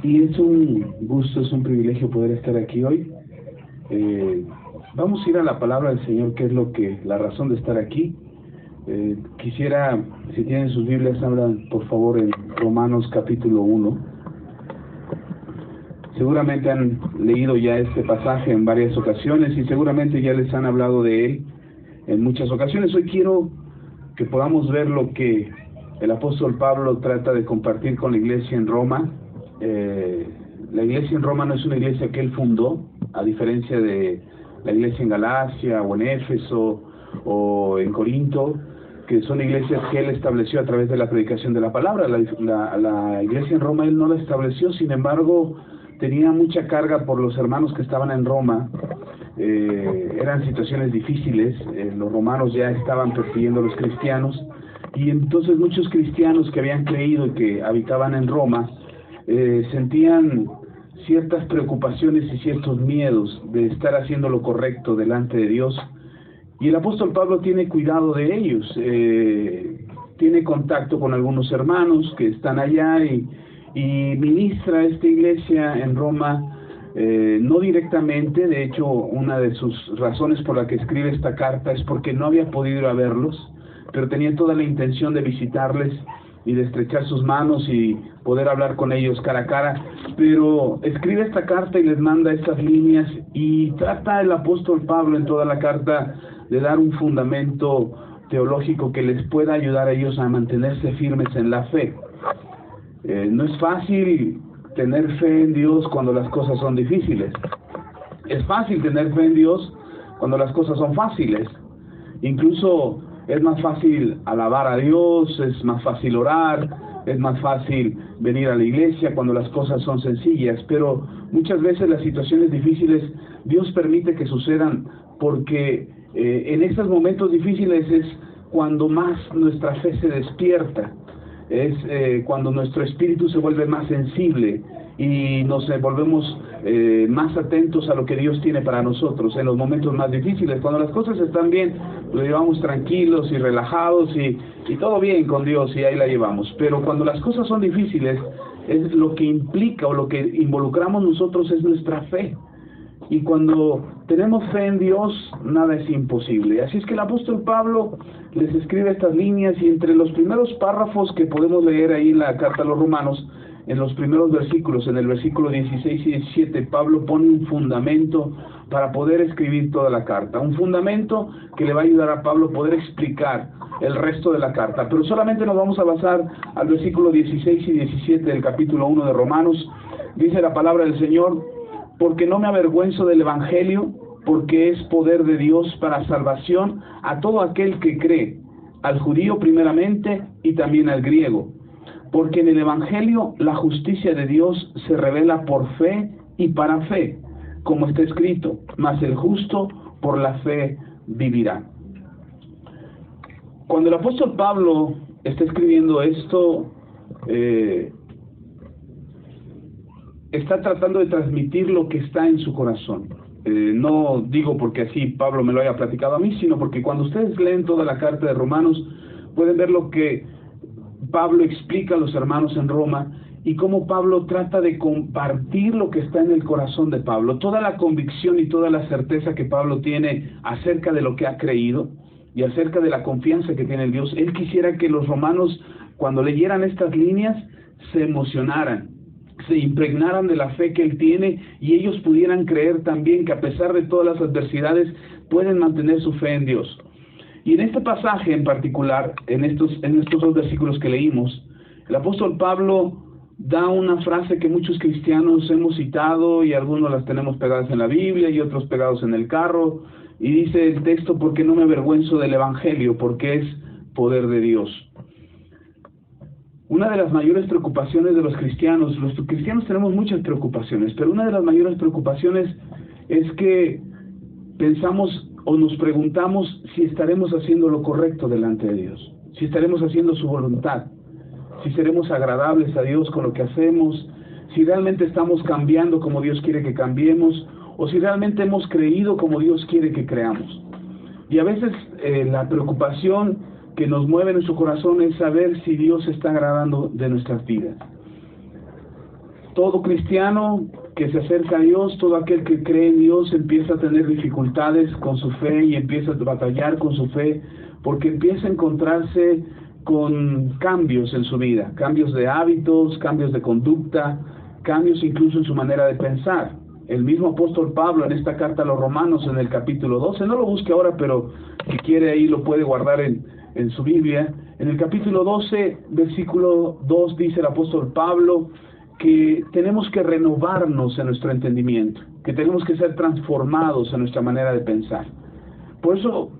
Y es un gusto, es un privilegio poder estar aquí hoy. Vamos a ir a la palabra del Señor, que es la razón de estar aquí. Quisiera, si tienen sus Biblias, hablan por favor en Romanos capítulo 1. Seguramente han leído ya este pasaje en varias ocasiones y seguramente ya les han hablado de él en muchas ocasiones. Hoy quiero que podamos ver lo que el apóstol Pablo trata de compartir con la iglesia en Roma. La iglesia en Roma no es una iglesia que él fundó, a diferencia de la iglesia en Galacia o en Éfeso o en Corinto, que son iglesias que él estableció a través de la predicación de la palabra. La iglesia en Roma él no la estableció, sin embargo tenía mucha carga por los hermanos que estaban en Roma. Eran situaciones difíciles, los romanos ya estaban persiguiendo a los cristianos, y entonces muchos cristianos que habían creído y que habitaban en Roma sentían ciertas preocupaciones y ciertos miedos de estar haciendo lo correcto delante de Dios, y el apóstol Pablo tiene cuidado de ellos. Tiene contacto con algunos hermanos que están allá y ministra a esta iglesia en Roma, no directamente. De hecho, una de sus razones por la que escribe esta carta es porque no había podido ir a verlos, pero tenía toda la intención de visitarles y de estrechar sus manos y poder hablar con ellos cara a cara. Pero escribe esta carta y les manda estas líneas, y trata el apóstol Pablo en toda la carta de dar un fundamento teológico que les pueda ayudar a ellos a mantenerse firmes en la fe. No es fácil tener fe en Dios cuando las cosas son difíciles. Es fácil tener fe en Dios cuando las cosas son fáciles. Incluso es más fácil alabar a Dios, es más fácil orar, es más fácil venir a la iglesia cuando las cosas son sencillas. Pero muchas veces las situaciones difíciles Dios permite que sucedan porque en estos momentos difíciles es cuando más nuestra fe se despierta. Es cuando nuestro espíritu se vuelve más sensible y nos volvemos más atentos a lo que Dios tiene para nosotros en los momentos más difíciles. Cuando las cosas están bien, lo llevamos tranquilos y relajados y todo bien con Dios, y ahí la llevamos. Pero cuando las cosas son difíciles, es lo que implica o lo que involucramos nosotros es nuestra fe. Y cuando tenemos fe en Dios, nada es imposible. Así es que el apóstol Pablo les escribe estas líneas, y entre los primeros párrafos que podemos leer ahí en la carta a los romanos, en los primeros versículos, en el versículo 16 y 17, Pablo pone un fundamento para poder escribir toda la carta. Un fundamento que le va a ayudar a Pablo a poder explicar el resto de la carta. Pero solamente nos vamos a basar al versículo 16 y 17 del capítulo 1 de Romanos. Dice la palabra del Señor: porque no me avergüenzo del Evangelio, porque es poder de Dios para salvación a todo aquel que cree, al judío primeramente y también al griego. Porque en el Evangelio la justicia de Dios se revela por fe y para fe, como está escrito: mas el justo por la fe vivirá. Cuando el apóstol Pablo está escribiendo esto, está tratando de transmitir lo que está en su corazón. No digo porque así Pablo me lo haya platicado a mí, sino porque cuando ustedes leen toda la carta de Romanos, pueden ver lo que Pablo explica a los hermanos en Roma, y cómo Pablo trata de compartir lo que está en el corazón de Pablo, toda la convicción y toda la certeza que Pablo tiene acerca de lo que ha creído y acerca de la confianza que tiene en Dios. Él quisiera que los romanos, cuando leyeran estas líneas, se emocionaran, se impregnaran de la fe que él tiene, y ellos pudieran creer también que a pesar de todas las adversidades pueden mantener su fe en Dios. Y en este pasaje en particular, en estos dos versículos que leímos, el apóstol Pablo da una frase que muchos cristianos hemos citado, y algunos las tenemos pegadas en la Biblia y otros pegados en el carro, y dice el texto: porque no me avergüenzo del Evangelio, porque es poder de Dios. Una de las mayores preocupaciones de los cristianos tenemos muchas preocupaciones, pero una de las mayores preocupaciones es que pensamos o nos preguntamos si estaremos haciendo lo correcto delante de Dios, si estaremos haciendo su voluntad, si seremos agradables a Dios con lo que hacemos, si realmente estamos cambiando como Dios quiere que cambiemos, o si realmente hemos creído como Dios quiere que creamos. Y a veces la preocupación que nos mueve nuestro corazón es saber si Dios está agradando de nuestras vidas. Todo cristiano que se acerca a Dios, todo aquel que cree en Dios, empieza a tener dificultades con su fe y empieza a batallar con su fe, porque empieza a encontrarse con cambios en su vida, cambios de hábitos, cambios de conducta, cambios incluso en su manera de pensar. El mismo apóstol Pablo en esta carta a los Romanos en el capítulo 12, no lo busque ahora, pero si quiere ahí lo puede guardar en su Biblia. En el capítulo 12, versículo 2, dice el apóstol Pablo que tenemos que renovarnos en nuestro entendimiento, que tenemos que ser transformados en nuestra manera de pensar. Por eso,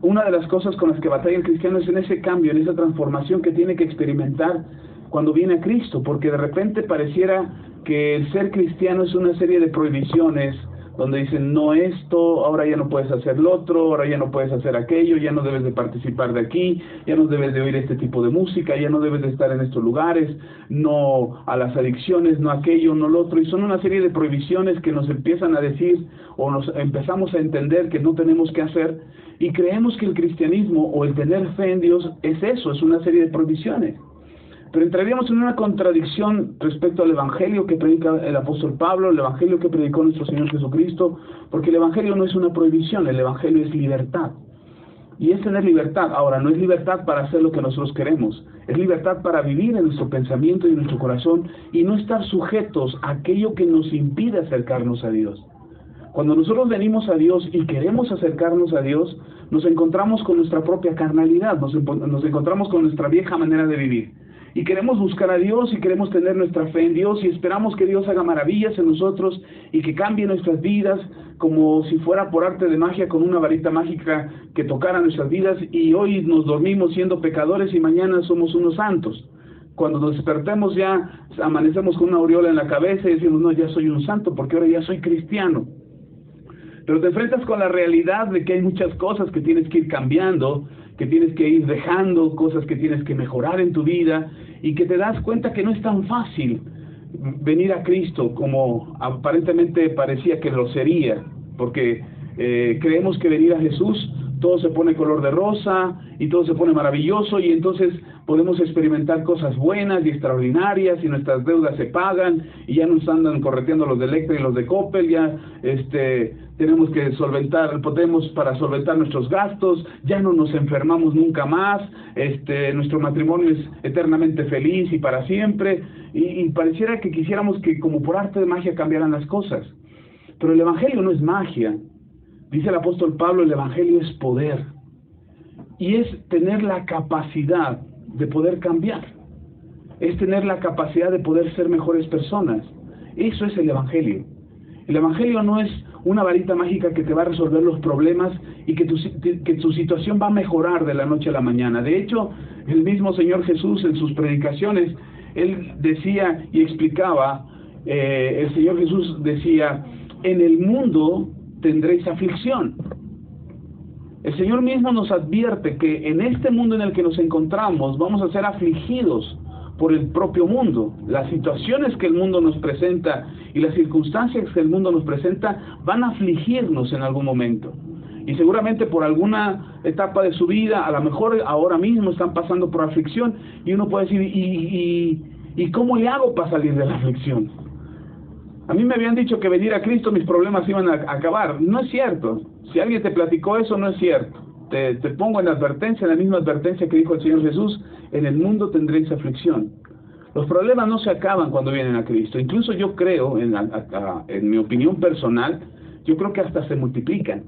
una de las cosas con las que batalla el cristiano es en ese cambio, en esa transformación que tiene que experimentar cuando viene a Cristo, porque de repente pareciera que el ser cristiano es una serie de prohibiciones, donde dicen, no esto, ahora ya no puedes hacer lo otro, ahora ya no puedes hacer aquello, ya no debes de participar de aquí, ya no debes de oír este tipo de música, ya no debes de estar en estos lugares, no a las adicciones, no aquello, no lo otro, y son una serie de prohibiciones que nos empiezan a decir, o nos empezamos a entender que no tenemos que hacer, y creemos que el cristianismo, o el tener fe en Dios, es eso, es una serie de prohibiciones. Pero entraríamos en una contradicción respecto al Evangelio que predica el apóstol Pablo, el Evangelio que predicó nuestro Señor Jesucristo, porque el Evangelio no es una prohibición, el Evangelio es libertad. Y es tener libertad. Ahora, no es libertad para hacer lo que nosotros queremos, es libertad para vivir en nuestro pensamiento y en nuestro corazón y no estar sujetos a aquello que nos impide acercarnos a Dios. Cuando nosotros venimos a Dios y queremos acercarnos a Dios, nos encontramos con nuestra propia carnalidad, nos encontramos con nuestra vieja manera de vivir. Y queremos buscar a Dios y queremos tener nuestra fe en Dios y esperamos que Dios haga maravillas en nosotros y que cambie nuestras vidas como si fuera por arte de magia, con una varita mágica que tocara nuestras vidas, y hoy nos dormimos siendo pecadores y mañana somos unos santos. Cuando nos despertemos ya amanecemos con una aureola en la cabeza y decimos, no, ya soy un santo porque ahora ya soy cristiano. Pero te enfrentas con la realidad de que hay muchas cosas que tienes que ir cambiando, que tienes que ir dejando, cosas que tienes que mejorar en tu vida, y que te das cuenta que no es tan fácil venir a Cristo como aparentemente parecía que lo sería, porque creemos que venir a Jesús todo se pone color de rosa y todo se pone maravilloso, y entonces podemos experimentar cosas buenas y extraordinarias y nuestras deudas se pagan y ya nos andan correteando los de Electra y los de Coppel, ya tenemos que podemos para solventar nuestros gastos, ya no nos enfermamos nunca más, nuestro matrimonio es eternamente feliz y para siempre, y pareciera que quisiéramos que como por arte de magia cambiaran las cosas. Pero el Evangelio no es magia. Dice el apóstol Pablo, el Evangelio es poder, y es tener la capacidad de poder cambiar, es tener la capacidad de poder ser mejores personas. Eso es el Evangelio. El Evangelio no es una varita mágica que te va a resolver los problemas y que tu situación va a mejorar de la noche a la mañana. De hecho, el mismo Señor Jesús en sus predicaciones, Él decía y explicaba, el Señor Jesús decía, en el mundo tendréis aflicción. El Señor mismo nos advierte que en este mundo en el que nos encontramos vamos a ser afligidos por el propio mundo. Las situaciones que el mundo nos presenta y las circunstancias que el mundo nos presenta van a afligirnos en algún momento. Y seguramente por alguna etapa de su vida, a lo mejor ahora mismo están pasando por aflicción, y uno puede decir, ¿y cómo le hago para salir de la aflicción? A mí me habían dicho que venir a Cristo mis problemas iban a acabar. No es cierto. Si alguien te platicó eso, no es cierto. Te pongo en advertencia, en la misma advertencia que dijo el Señor Jesús, en el mundo tendréis aflicción. Los problemas no se acaban cuando vienen a Cristo. Incluso yo creo, en mi opinión personal, yo creo que hasta se multiplican.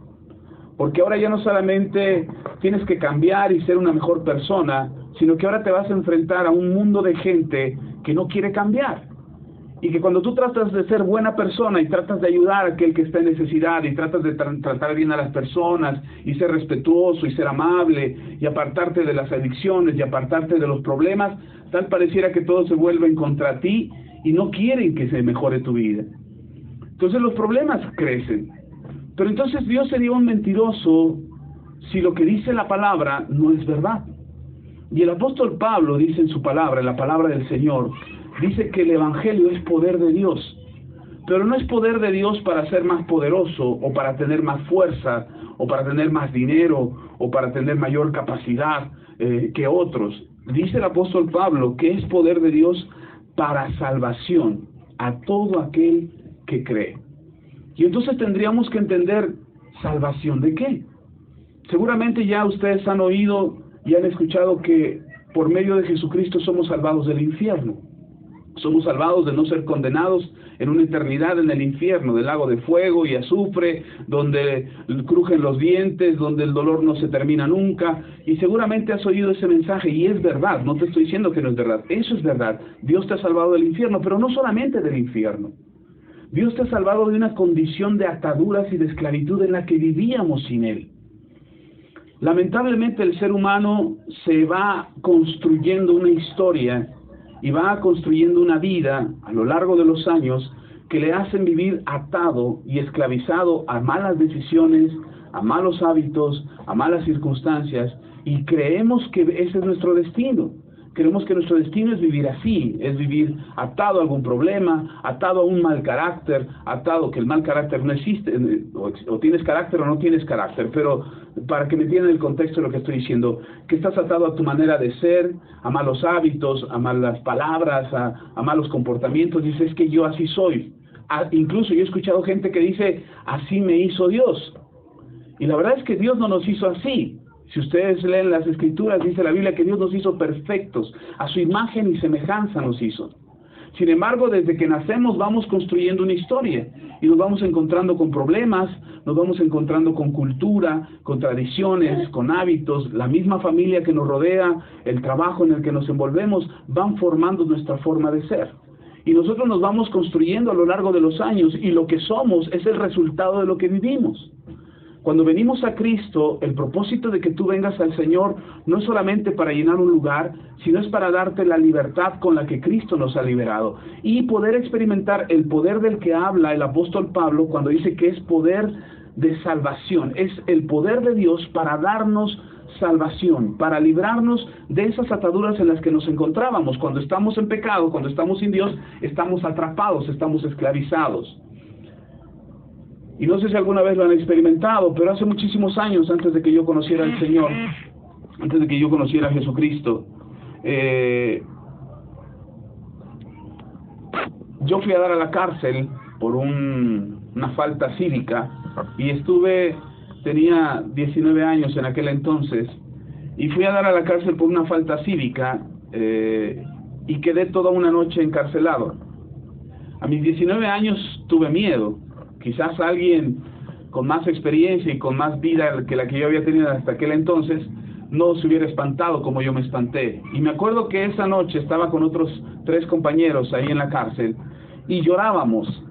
Porque ahora ya no solamente tienes que cambiar y ser una mejor persona, sino que ahora te vas a enfrentar a un mundo de gente que no quiere cambiar. Y que cuando tú tratas de ser buena persona y tratas de ayudar a aquel que está en necesidad y tratas de tratar bien a las personas y ser respetuoso y ser amable y apartarte de las adicciones y apartarte de los problemas, tal pareciera que todos se vuelven contra ti y no quieren que se mejore tu vida. Entonces los problemas crecen. Pero entonces Dios sería un mentiroso si lo que dice la palabra no es verdad. Y el apóstol Pablo dice en su palabra, en la palabra del Señor, dice que el Evangelio es poder de Dios, pero no es poder de Dios para ser más poderoso, o para tener más fuerza, o para tener más dinero, o para tener mayor capacidad que otros. Dice el apóstol Pablo que es poder de Dios para salvación. a todo aquel que cree. Y entonces tendríamos que entender, ¿salvación de qué? Seguramente ya ustedes han oído y han escuchado que por medio de Jesucristo somos salvados del infierno. Somos salvados de no ser condenados en una eternidad en el infierno, del lago de fuego y azufre, donde crujen los dientes, donde el dolor no se termina nunca. Y seguramente has oído ese mensaje, y es verdad, no te estoy diciendo que no es verdad, eso es verdad. Dios te ha salvado del infierno, pero no solamente del infierno. Dios te ha salvado de una condición de ataduras y de esclavitud en la que vivíamos sin Él. Lamentablemente el ser humano se va construyendo una historia y va construyendo una vida a lo largo de los años que le hacen vivir atado y esclavizado a malas decisiones, a malos hábitos, a malas circunstancias, y creemos que ese es nuestro destino. Creemos que nuestro destino es vivir así, es vivir atado a algún problema, atado a un mal carácter, atado que el mal carácter no existe, o tienes carácter o no tienes carácter, pero para que me entiendan el contexto de lo que estoy diciendo, que estás atado a tu manera de ser, a malos hábitos, a malas palabras, a malos comportamientos. Dices que yo así soy. Incluso yo he escuchado gente que dice, así me hizo Dios. Y la verdad es que Dios no nos hizo así. Si ustedes leen las Escrituras, dice la Biblia que Dios nos hizo perfectos, a su imagen y semejanza nos hizo. Sin embargo, desde que nacemos vamos construyendo una historia y nos vamos encontrando con problemas, nos vamos encontrando con cultura, con tradiciones, con hábitos, la misma familia que nos rodea, el trabajo en el que nos envolvemos, van formando nuestra forma de ser. Y nosotros nos vamos construyendo a lo largo de los años, y lo que somos es el resultado de lo que vivimos. Cuando venimos a Cristo, el propósito de que tú vengas al Señor no es solamente para llenar un lugar, sino es para darte la libertad con la que Cristo nos ha liberado y poder experimentar el poder del que habla el apóstol Pablo cuando dice que es poder de salvación. Es el poder de Dios para darnos salvación, para librarnos de esas ataduras en las que nos encontrábamos. Cuando estamos en pecado, cuando estamos sin Dios, estamos atrapados, estamos esclavizados. Y no sé si alguna vez lo han experimentado, pero hace muchísimos años, antes de que yo conociera al Señor, antes de que yo conociera a Jesucristo, yo fui a dar a la cárcel por una falta cívica, y tenía 19 años en aquel entonces, y fui a dar a la cárcel por una falta cívica, y quedé toda una noche encarcelado. A mis 19 años tuve miedo. Quizás alguien con más experiencia y con más vida que la que yo había tenido hasta aquel entonces no se hubiera espantado como yo me espanté. Y me acuerdo que esa noche estaba con otros 3 compañeros ahí en la cárcel y llorábamos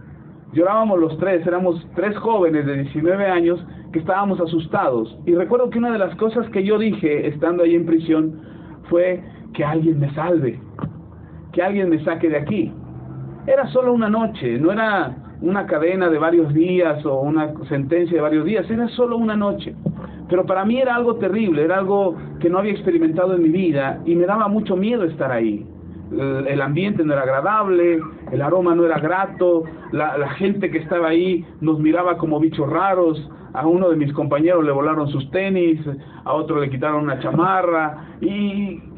los 3, éramos 3 jóvenes de 19 años que estábamos asustados. Y recuerdo que una de las cosas que yo dije estando ahí en prisión fue que alguien me salve, que alguien me saque de aquí. Era solo una noche, no era una cadena de varios días o una sentencia de varios días, era solo una noche. Pero para mí era algo terrible, era algo que no había experimentado en mi vida y me daba mucho miedo estar ahí. El ambiente no era agradable, el aroma no era grato, la gente que estaba ahí nos miraba como bichos raros. A uno de mis compañeros le volaron sus tenis, a otro le quitaron una chamarra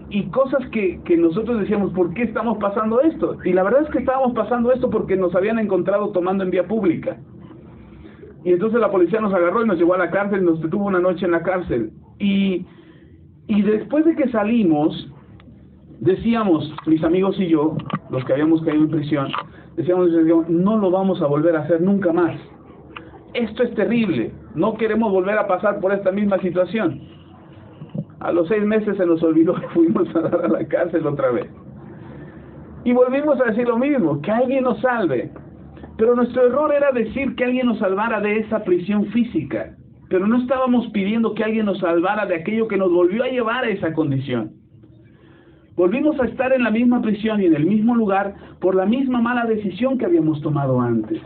y cosas que nosotros decíamos, ¿por qué estamos pasando esto? Y la verdad es que estábamos pasando esto porque nos habían encontrado tomando en vía pública. Y entonces la policía nos agarró y nos llevó a la cárcel, nos detuvo una noche en la cárcel. Y después de que salimos, decíamos, mis amigos y yo, los que habíamos caído en prisión, decíamos, no lo vamos a volver a hacer nunca más. Esto es terrible, no queremos volver a pasar por esta misma situación. A los 6 meses se nos olvidó que fuimos a dar a la cárcel otra vez. Y volvimos a decir lo mismo, que alguien nos salve. Pero nuestro error era decir que alguien nos salvara de esa prisión física. Pero no estábamos pidiendo que alguien nos salvara de aquello que nos volvió a llevar a esa condición. Volvimos a estar en la misma prisión y en el mismo lugar por la misma mala decisión que habíamos tomado antes.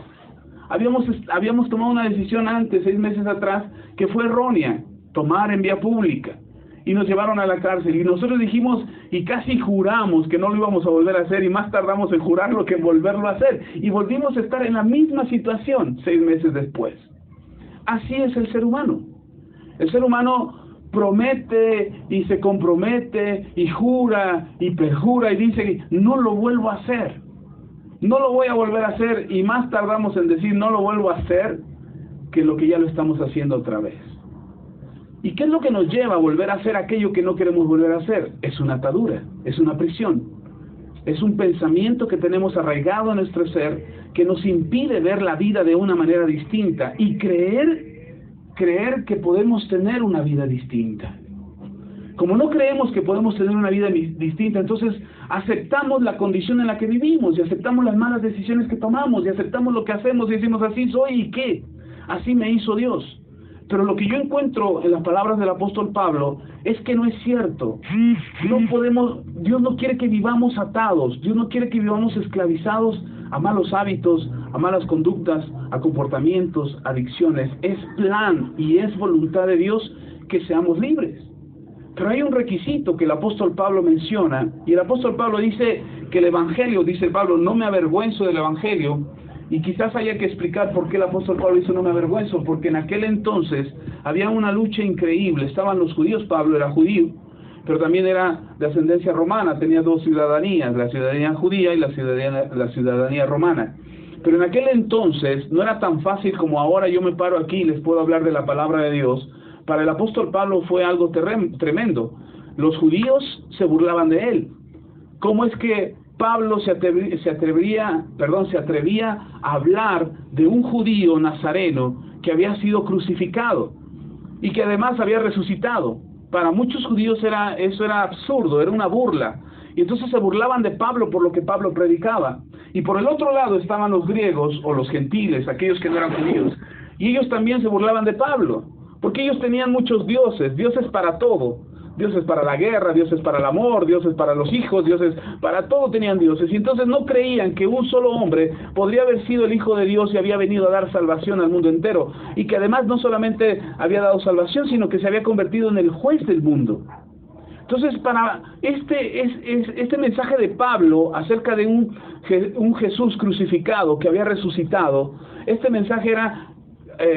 Habíamos tomado una decisión antes, 6 meses atrás, que fue errónea, tomar en vía pública. Y nos llevaron a la cárcel, y nosotros dijimos, y casi juramos que no lo íbamos a volver a hacer, y más tardamos en jurarlo que en volverlo a hacer, y volvimos a estar en la misma situación 6 meses después. Así es el ser humano. El ser humano promete, y se compromete, y jura, y perjura, y dice, no lo vuelvo a hacer. no lo voy a volver a hacer, y más tardamos en decir no lo vuelvo a hacer que lo que ya lo estamos haciendo otra vez. ¿Y qué es lo que nos lleva a volver a hacer aquello que no queremos volver a hacer? Es una atadura, es una prisión. Es un pensamiento que tenemos arraigado en nuestro ser que nos impide ver la vida de una manera distinta y creer que podemos tener una vida distinta. Como no creemos que podemos tener una vida distinta, entonces aceptamos la condición en la que vivimos, y aceptamos las malas decisiones que tomamos, y aceptamos lo que hacemos, y decimos, así soy, ¿y qué? Así me hizo Dios. Pero lo que yo encuentro en las palabras del apóstol Pablo es que no es cierto. Dios no quiere que vivamos atados, Dios no quiere que vivamos esclavizados a malos hábitos, a malas conductas, a comportamientos, adicciones. Es plan y es voluntad de Dios que seamos libres. Pero hay un requisito que el apóstol Pablo menciona, y el apóstol Pablo dice que el evangelio, dice Pablo, no me avergüenzo del evangelio. Y quizás haya que explicar por qué el apóstol Pablo dice no me avergüenzo, porque en aquel entonces había una lucha increíble. Estaban los judíos, Pablo era judío, pero también era de ascendencia romana, tenía dos ciudadanías, la ciudadanía judía y la ciudadanía romana. Pero en aquel entonces no era tan fácil como ahora yo me paro aquí y les puedo hablar de la palabra de Dios. Para el apóstol Pablo fue algo tremendo. Los judíos se burlaban de él. ¿Cómo es que Pablo se atrevía a hablar de un judío nazareno que había sido crucificado y que además había resucitado? Para muchos judíos eso era absurdo, era una burla. Y entonces se burlaban de Pablo por lo que Pablo predicaba. Y por el otro lado estaban los griegos o los gentiles, aquellos que no eran judíos. Y ellos también se burlaban de Pablo, porque ellos tenían muchos dioses para todo. Dioses para la guerra, dioses para el amor, dioses para los hijos, dioses para todo tenían dioses. Y entonces no creían que un solo hombre podría haber sido el Hijo de Dios y había venido a dar salvación al mundo entero. Y que además no solamente había dado salvación, sino que se había convertido en el juez del mundo. Entonces, para este mensaje de Pablo acerca de un Jesús crucificado que había resucitado, este mensaje era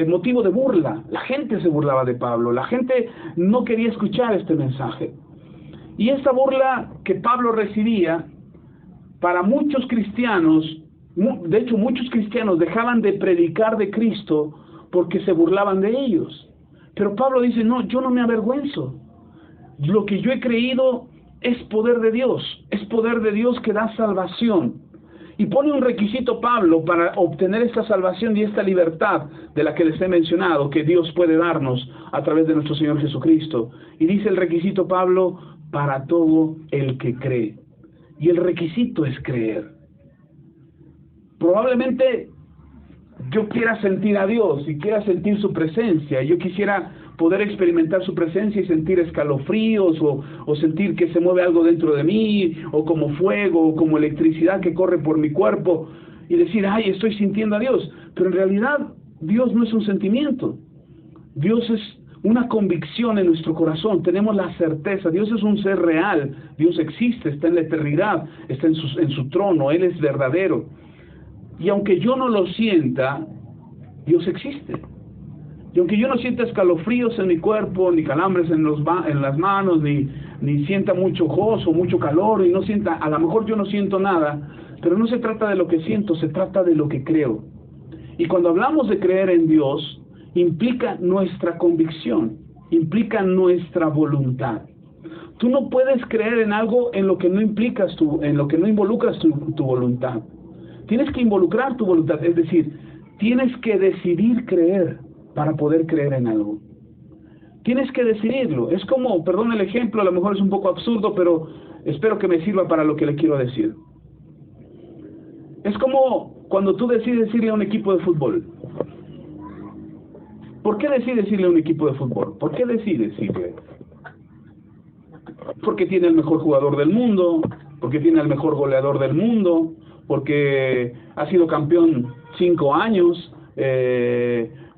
motivo de burla. La gente se burlaba de Pablo, la gente no quería escuchar este mensaje. Y esta burla que Pablo recibía, para muchos cristianos, de hecho muchos cristianos dejaban de predicar de Cristo porque se burlaban de ellos. Pero Pablo dice, no, yo no me avergüenzo. Lo que yo he creído es poder de Dios que da salvación. Y pone un requisito Pablo para obtener esta salvación y esta libertad de la que les he mencionado, que Dios puede darnos a través de nuestro Señor Jesucristo. Y dice el requisito Pablo, para todo el que cree. Y el requisito es creer. Probablemente yo quiera sentir a Dios y quiera sentir su presencia. Yo quisiera poder experimentar su presencia y sentir escalofríos o sentir que se mueve algo dentro de mí, o como fuego, o como electricidad que corre por mi cuerpo, y decir, ay, estoy sintiendo a Dios. Pero en realidad Dios no es un sentimiento. Dios es una convicción en nuestro corazón. Tenemos la certeza. Dios es un ser real. Dios existe, está en la eternidad, está en su trono. Él es verdadero. Y aunque yo no lo sienta, Dios existe. Y aunque yo no sienta escalofríos en mi cuerpo, ni calambres en las manos, ni sienta mucho gozo, mucho calor, y no sienta, a lo mejor yo no siento nada, pero no se trata de lo que siento, se trata de lo que creo. Y cuando hablamos de creer en Dios, implica nuestra convicción, implica nuestra voluntad. Tú no puedes creer en algo en lo que no involucras tu voluntad. Tienes que involucrar tu voluntad, es decir, tienes que decidir creer para poder creer en algo. Tienes que decidirlo. Es como, perdón el ejemplo, a lo mejor es un poco absurdo, pero espero que me sirva para lo que le quiero decir. Es como cuando tú decides irle a un equipo de fútbol. ¿Por qué decides irle a un equipo de fútbol? ¿Por qué decides irle? Porque tiene el mejor jugador del mundo, porque tiene el mejor goleador del mundo, porque ha sido campeón 5 años,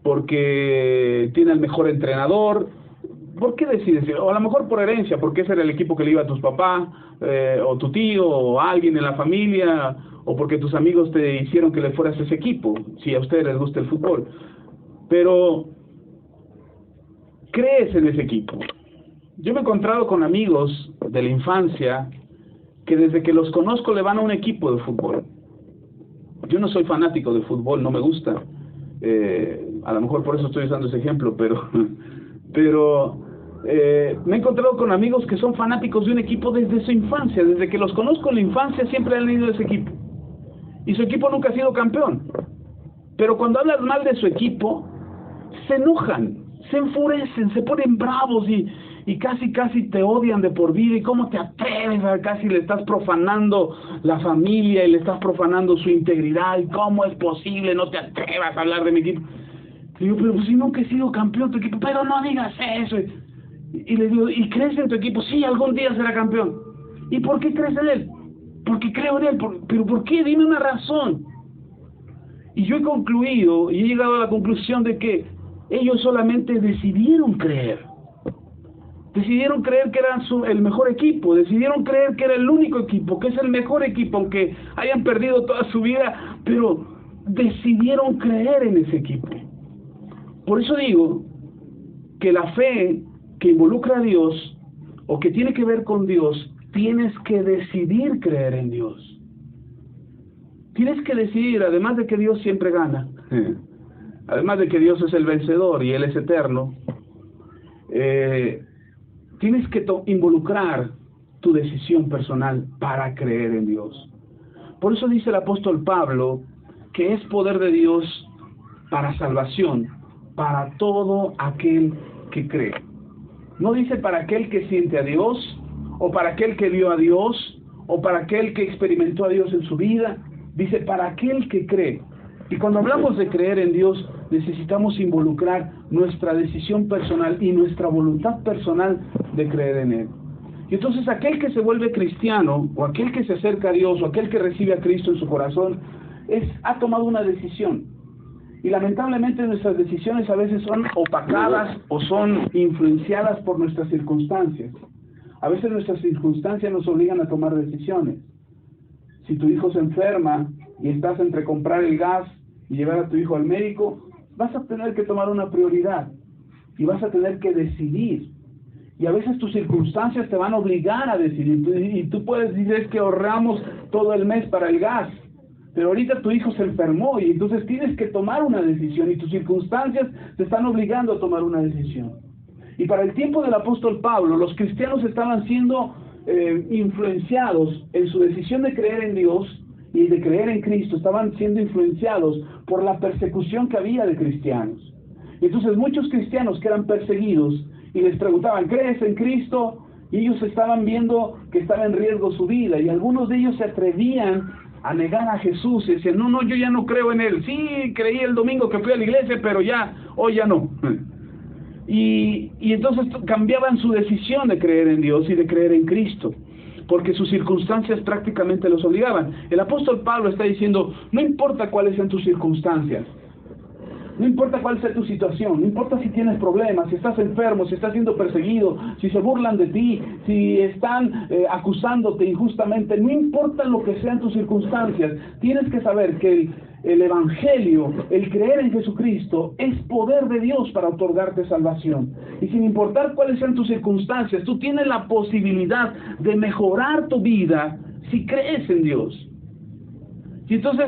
porque tiene el mejor entrenador. ¿Por qué decides? O a lo mejor por herencia, porque ese era el equipo que le iba a tus papás, o tu tío, o alguien en la familia, o porque tus amigos te hicieron que le fueras a ese equipo, si a ustedes les gusta el fútbol. Pero crees en ese equipo. Yo me he encontrado con amigos de la infancia que desde que los conozco le van a un equipo de fútbol. Yo no soy fanático de fútbol, no me gusta. A lo mejor por eso estoy usando ese ejemplo, pero me he encontrado con amigos que son fanáticos de un equipo desde su infancia. Desde que los conozco en la infancia siempre han ido a ese equipo. Y su equipo nunca ha sido campeón. Pero cuando hablas mal de su equipo, se enojan, se enfurecen, se ponen bravos y casi te odian de por vida. ¿Y cómo te atreves? Casi le estás profanando la familia y le estás profanando su integridad. ¿Y cómo es posible? No te atrevas a hablar de mi equipo. Le digo, pero si nunca he sido campeón tu equipo, pero no digas eso. Y le digo, ¿y crees en tu equipo? Sí, algún día será campeón. ¿Y por qué crees en él? Porque creo en él. ¿Pero por qué? Dime una razón. Y yo he concluido y he llegado a la conclusión de que ellos solamente decidieron creer. Decidieron creer que eran el mejor equipo, decidieron creer que era el único equipo, que es el mejor equipo, aunque hayan perdido toda su vida, pero decidieron creer en ese equipo. Por eso digo que la fe que involucra a Dios, o que tiene que ver con Dios, tienes que decidir creer en Dios. Tienes que decidir, además de que Dios siempre gana, además de que Dios es el vencedor y Él es eterno, tienes que involucrar tu decisión personal para creer en Dios. Por eso dice el apóstol Pablo que es poder de Dios para salvación, para todo aquel que cree. No dice para aquel que siente a Dios, o para aquel que vio a Dios, o para aquel que experimentó a Dios en su vida. Dice para aquel que cree. Y cuando hablamos de creer en Dios, necesitamos involucrar nuestra decisión personal y nuestra voluntad personal de creer en Él. Y entonces aquel que se vuelve cristiano, o aquel que se acerca a Dios, o aquel que recibe a Cristo en su corazón, ha tomado una decisión. Y lamentablemente nuestras decisiones a veces son opacadas o son influenciadas por nuestras circunstancias. A veces nuestras circunstancias nos obligan a tomar decisiones. Si tu hijo se enferma y estás entre comprar el gas y llevar a tu hijo al médico, vas a tener que tomar una prioridad y vas a tener que decidir. Y a veces tus circunstancias te van a obligar a decidir. Y tú puedes decir que ahorramos todo el mes para el gas, pero ahorita tu hijo se enfermó y entonces tienes que tomar una decisión y tus circunstancias te están obligando a tomar una decisión. Y para el tiempo del apóstol Pablo, los cristianos estaban siendo influenciados en su decisión de creer en Dios y de creer en Cristo, estaban siendo influenciados por la persecución que había de cristianos. Y entonces muchos cristianos que eran perseguidos y les preguntaban, ¿crees en Cristo? Y ellos estaban viendo que estaba en riesgo su vida, y algunos de ellos se atrevían a negar a Jesús y decían, no, yo ya no creo en Él. Sí, creí el domingo que fui a la iglesia, pero hoy ya no. Y entonces cambiaban su decisión de creer en Dios y de creer en Cristo, porque sus circunstancias prácticamente los obligaban. El apóstol Pablo está diciendo, no importa cuáles sean tus circunstancias, no importa cuál sea tu situación, no importa si tienes problemas, si estás enfermo, si estás siendo perseguido, si se burlan de ti, si están acusándote injustamente, no importa lo que sean tus circunstancias, tienes que saber que el Evangelio, el creer en Jesucristo, es poder de Dios para otorgarte salvación. Y sin importar cuáles sean tus circunstancias, tú tienes la posibilidad de mejorar tu vida si crees en Dios. Y entonces,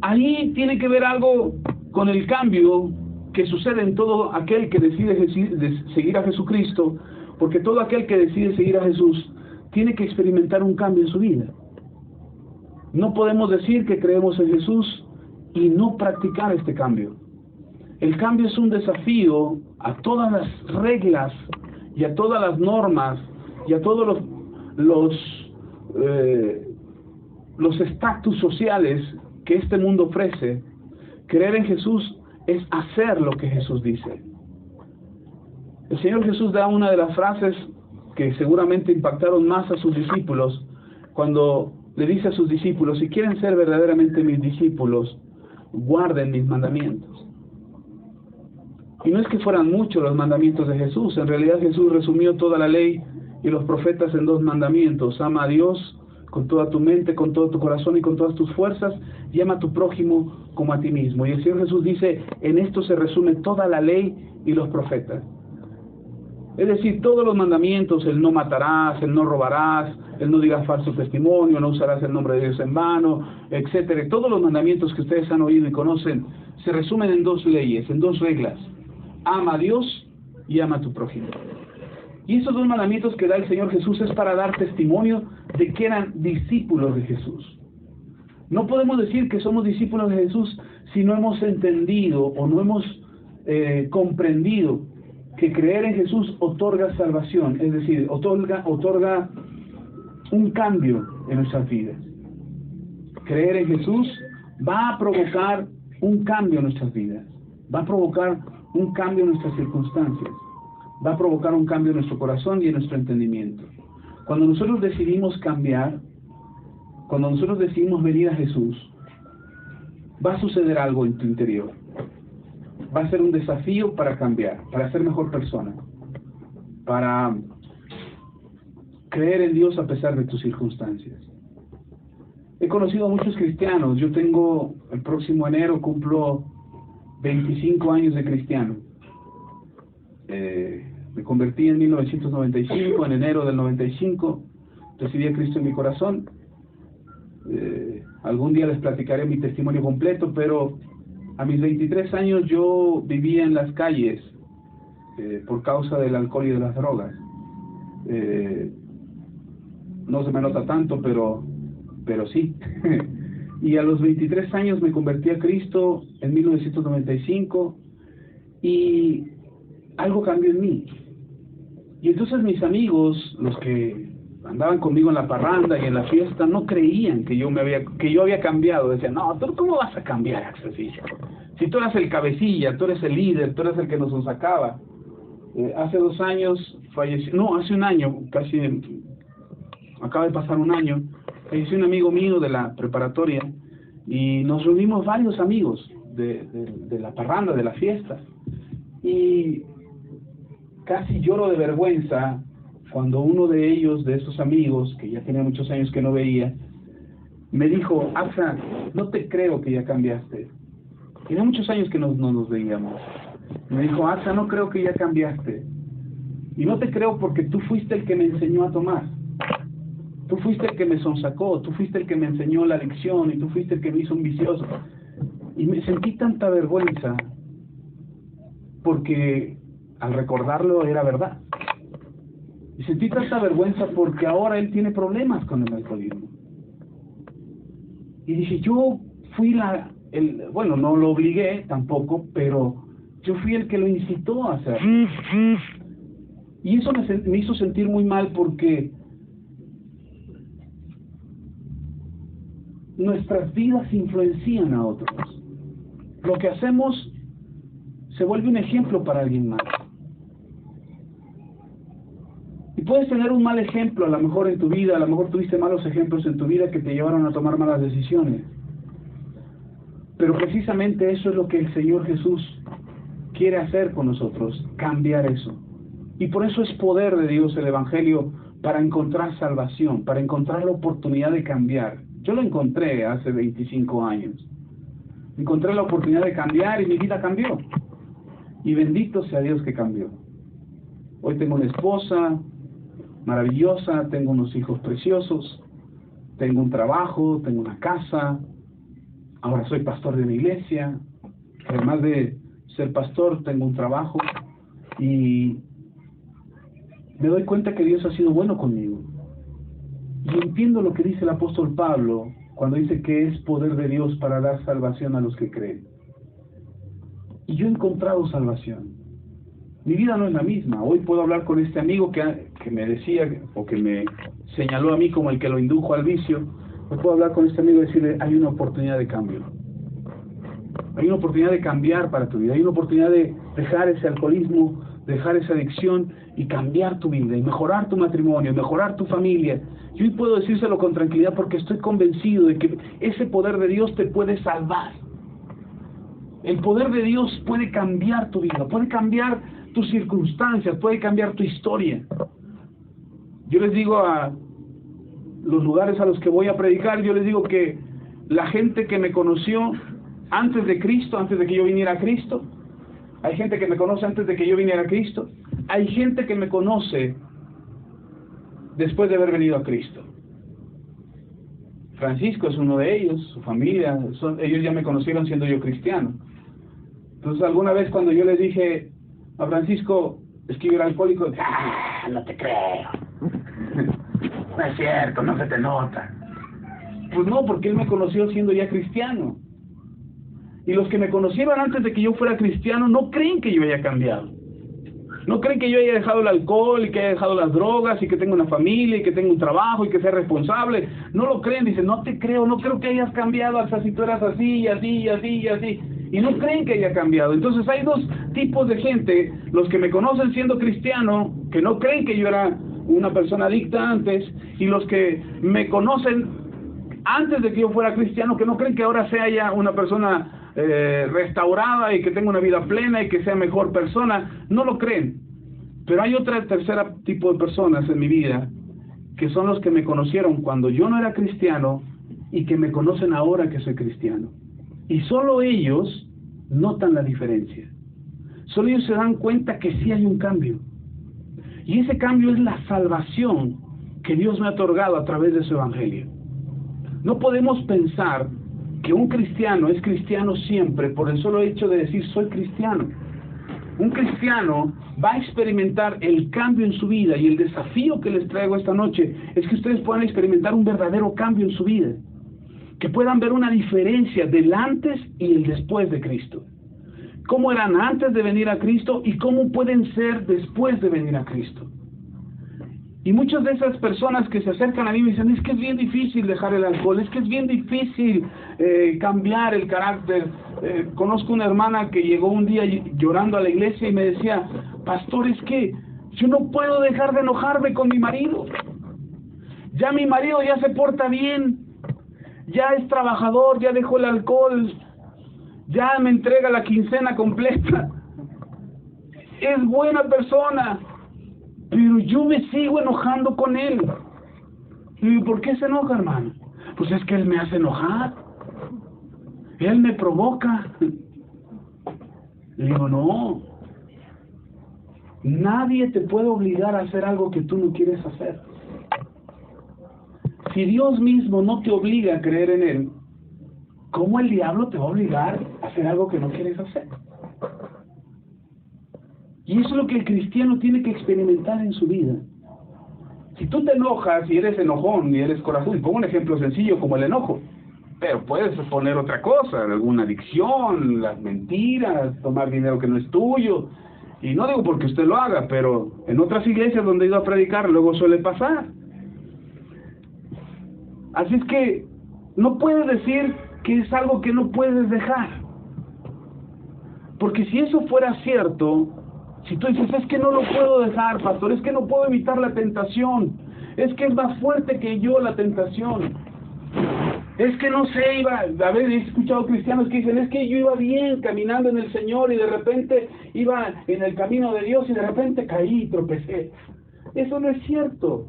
ahí tiene que ver algo con el cambio que sucede en todo aquel que decide seguir a Jesucristo, porque todo aquel que decide seguir a Jesús tiene que experimentar un cambio en su vida. No podemos decir que creemos en Jesús y no practicar este cambio. El cambio es un desafío a todas las reglas y a todas las normas y a todos los estatus sociales que este mundo ofrece. Creer en Jesús es hacer lo que Jesús dice. El Señor Jesús da una de las frases que seguramente impactaron más a sus discípulos, cuando le dice a sus discípulos, si quieren ser verdaderamente mis discípulos, guarden mis mandamientos. Y no es que fueran muchos los mandamientos de Jesús, en realidad Jesús resumió toda la ley y los profetas en 2 mandamientos: ama a Dios con toda tu mente, con todo tu corazón y con todas tus fuerzas, y ama a tu prójimo como a ti mismo. Y el Señor Jesús dice, en esto se resume toda la ley y los profetas. Es decir, todos los mandamientos, el no matarás, el no robarás, el no digas falso testimonio, no usarás el nombre de Dios en vano, etcétera. Todos los mandamientos que ustedes han oído y conocen se resumen en 2 leyes, en 2 reglas. Ama a Dios y ama a tu prójimo. Y esos 2 mandamientos que da el Señor Jesús es para dar testimonio de que eran discípulos de Jesús. No podemos decir que somos discípulos de Jesús si no hemos entendido o no hemos comprendido que creer en Jesús otorga salvación, es decir, otorga un cambio en nuestras vidas. Creer en Jesús va a provocar un cambio en nuestras vidas, va a provocar un cambio en nuestras circunstancias, va a provocar un cambio en nuestro corazón y en nuestro entendimiento. Cuando nosotros decidimos cambiar, cuando nosotros decidimos venir a Jesús, va a suceder algo en tu interior. Va a ser un desafío para cambiar, para ser mejor persona, para creer en Dios a pesar de tus circunstancias. He conocido a muchos cristianos. Yo tengo, el próximo enero cumplo 25 años de cristiano. Me convertí en 1995, en enero del 95, recibí a Cristo en mi corazón. Algún día les platicaré mi testimonio completo, pero a mis 23 años yo vivía en las calles por causa del alcohol y de las drogas. No se me nota tanto, pero sí. Y a los 23 años me convertí a Cristo en 1995 y algo cambió en mí. Y entonces mis amigos, los que andaban conmigo en la parranda y en la fiesta, no creían que yo había cambiado. Decían, no, ¿tú cómo vas a cambiar, Axel? Si tú eres el cabecilla, tú eres el líder, tú eres el que nos sacaba. Hace 2 años falleció, no, hace 1 año, casi acaba de pasar 1 año, falleció un amigo mío de la preparatoria y nos reunimos varios amigos de la parranda, de la fiesta, y casi lloro de vergüenza cuando uno de ellos, de esos amigos, que ya tenía muchos años que no veía, me dijo, Axa, no te creo que ya cambiaste. Tenía muchos años que no nos veíamos. Me dijo, Axa, no creo que ya cambiaste. Y no te creo porque tú fuiste el que me enseñó a tomar. Tú fuiste el que me sonsacó, tú fuiste el que me enseñó la lección y tú fuiste el que me hizo un vicioso. Y me sentí tanta vergüenza porque al recordarlo era verdad. Y sentí tanta vergüenza porque ahora él tiene problemas con el alcoholismo. Y dije, yo fui bueno, no lo obligué tampoco, pero yo fui el que lo incitó a hacerlo. Y eso me hizo sentir muy mal porque nuestras vidas influencian a otros. Lo que hacemos se vuelve un ejemplo para alguien más. Y puedes tener un mal ejemplo a lo mejor en tu vida, a lo mejor tuviste malos ejemplos en tu vida que te llevaron a tomar malas decisiones. Pero precisamente eso es lo que el Señor Jesús quiere hacer con nosotros, cambiar eso. Y por eso es poder de Dios el Evangelio para encontrar salvación, para encontrar la oportunidad de cambiar. Yo lo encontré hace 25 años. Encontré la oportunidad de cambiar y mi vida cambió. Y bendito sea Dios que cambió. Hoy tengo una esposa maravillosa, tengo unos hijos preciosos, tengo un trabajo, tengo una casa, ahora soy pastor de una iglesia, además de ser pastor tengo un trabajo y me doy cuenta que Dios ha sido bueno conmigo. Y entiendo lo que dice el apóstol Pablo cuando dice que es poder de Dios para dar salvación a los que creen. Y yo he encontrado salvación. Mi vida no es la misma. Hoy puedo hablar con este amigo que me decía, o que me señaló a mí como el que lo indujo al vicio. Hoy puedo hablar con este amigo y decirle, hay una oportunidad de cambio. Hay una oportunidad de cambiar para tu vida. Hay una oportunidad de dejar ese alcoholismo, dejar esa adicción y cambiar tu vida, y mejorar tu matrimonio, mejorar tu familia. Yo hoy puedo decírselo con tranquilidad porque estoy convencido de que ese poder de Dios te puede salvar. El poder de Dios puede cambiar tu vida, puede cambiar tus circunstancias, puede cambiar tu historia. Yo les digo a los lugares a los que voy a predicar, yo les digo que la gente que me conoció antes de Cristo, antes de que yo viniera a Cristo, hay gente que me conoce antes de que yo viniera a Cristo, hay gente que me conoce después de haber venido a Cristo. Francisco es uno de ellos, su familia, ellos ya me conocieron siendo yo cristiano. Entonces alguna vez cuando yo les dije a Francisco, es que yo era alcohólico, no te creo, no es cierto, no se te nota. Pues no, porque él me conoció siendo ya cristiano. Y los que me conocieron antes de que yo fuera cristiano no creen que yo haya cambiado. No creen que yo haya dejado el alcohol y que haya dejado las drogas y que tengo una familia y que tengo un trabajo y que sea responsable. No lo creen, dicen, no te creo, no creo que hayas cambiado hasta si tú eras así y así y así y así. Y no creen que haya cambiado. Entonces hay dos tipos de gente, los que me conocen siendo cristiano, que no creen que yo era una persona adicta antes, y los que me conocen antes de que yo fuera cristiano, que no creen que ahora sea ya una persona restaurada y que tenga una vida plena y que sea mejor persona. No lo creen. Pero hay otra tercera tipo de personas en mi vida, que son los que me conocieron cuando yo no era cristiano y que me conocen ahora que soy cristiano. Y solo ellos notan la diferencia. Solo ellos se dan cuenta que sí hay un cambio. Y ese cambio es la salvación que Dios me ha otorgado a través de su evangelio. No podemos pensar que un cristiano es cristiano siempre por el solo hecho de decir soy cristiano. Un cristiano va a experimentar el cambio en su vida, y el desafío que les traigo esta noche es que ustedes puedan experimentar un verdadero cambio en su vida, que puedan ver una diferencia del antes y el después de Cristo. Cómo eran antes de venir a Cristo y cómo pueden ser después de venir a Cristo. Y muchas de esas personas que se acercan a mí me dicen, es que es bien difícil dejar el alcohol, es que es bien difícil cambiar el carácter. Conozco una hermana que llegó un día llorando a la iglesia y me decía, pastor, es que yo no puedo dejar de enojarme con mi marido. Ya mi marido ya se porta bien, ya es trabajador, ya dejó el alcohol, ya me entrega la quincena completa, es buena persona, pero yo me sigo enojando con él. Y digo, ¿por qué se enoja, hermano? Pues es que él me hace enojar, él me provoca. Le digo, no, nadie te puede obligar a hacer algo que tú no quieres hacer. Si Dios mismo no te obliga a creer en Él, ¿cómo el diablo te va a obligar a hacer algo que no quieres hacer? Y eso es lo que el cristiano tiene que experimentar en su vida. Si tú te enojas y eres enojón y eres corajudo, y pongo un ejemplo sencillo como el enojo, pero puedes poner otra cosa, alguna adicción, las mentiras, tomar dinero que no es tuyo. Y no digo porque usted lo haga, pero en otras iglesias donde he ido a predicar luego suele pasar. Así es que no puedes decir que es algo que no puedes dejar. Porque si eso fuera cierto, si tú dices, es que no lo puedo dejar, pastor, es que no puedo evitar la tentación, es que es más fuerte que yo la tentación, es que no sé, a ver, he escuchado cristianos que dicen, es que yo iba bien caminando en el Señor y de repente iba en el camino de Dios y de repente caí y tropecé. Eso no es cierto.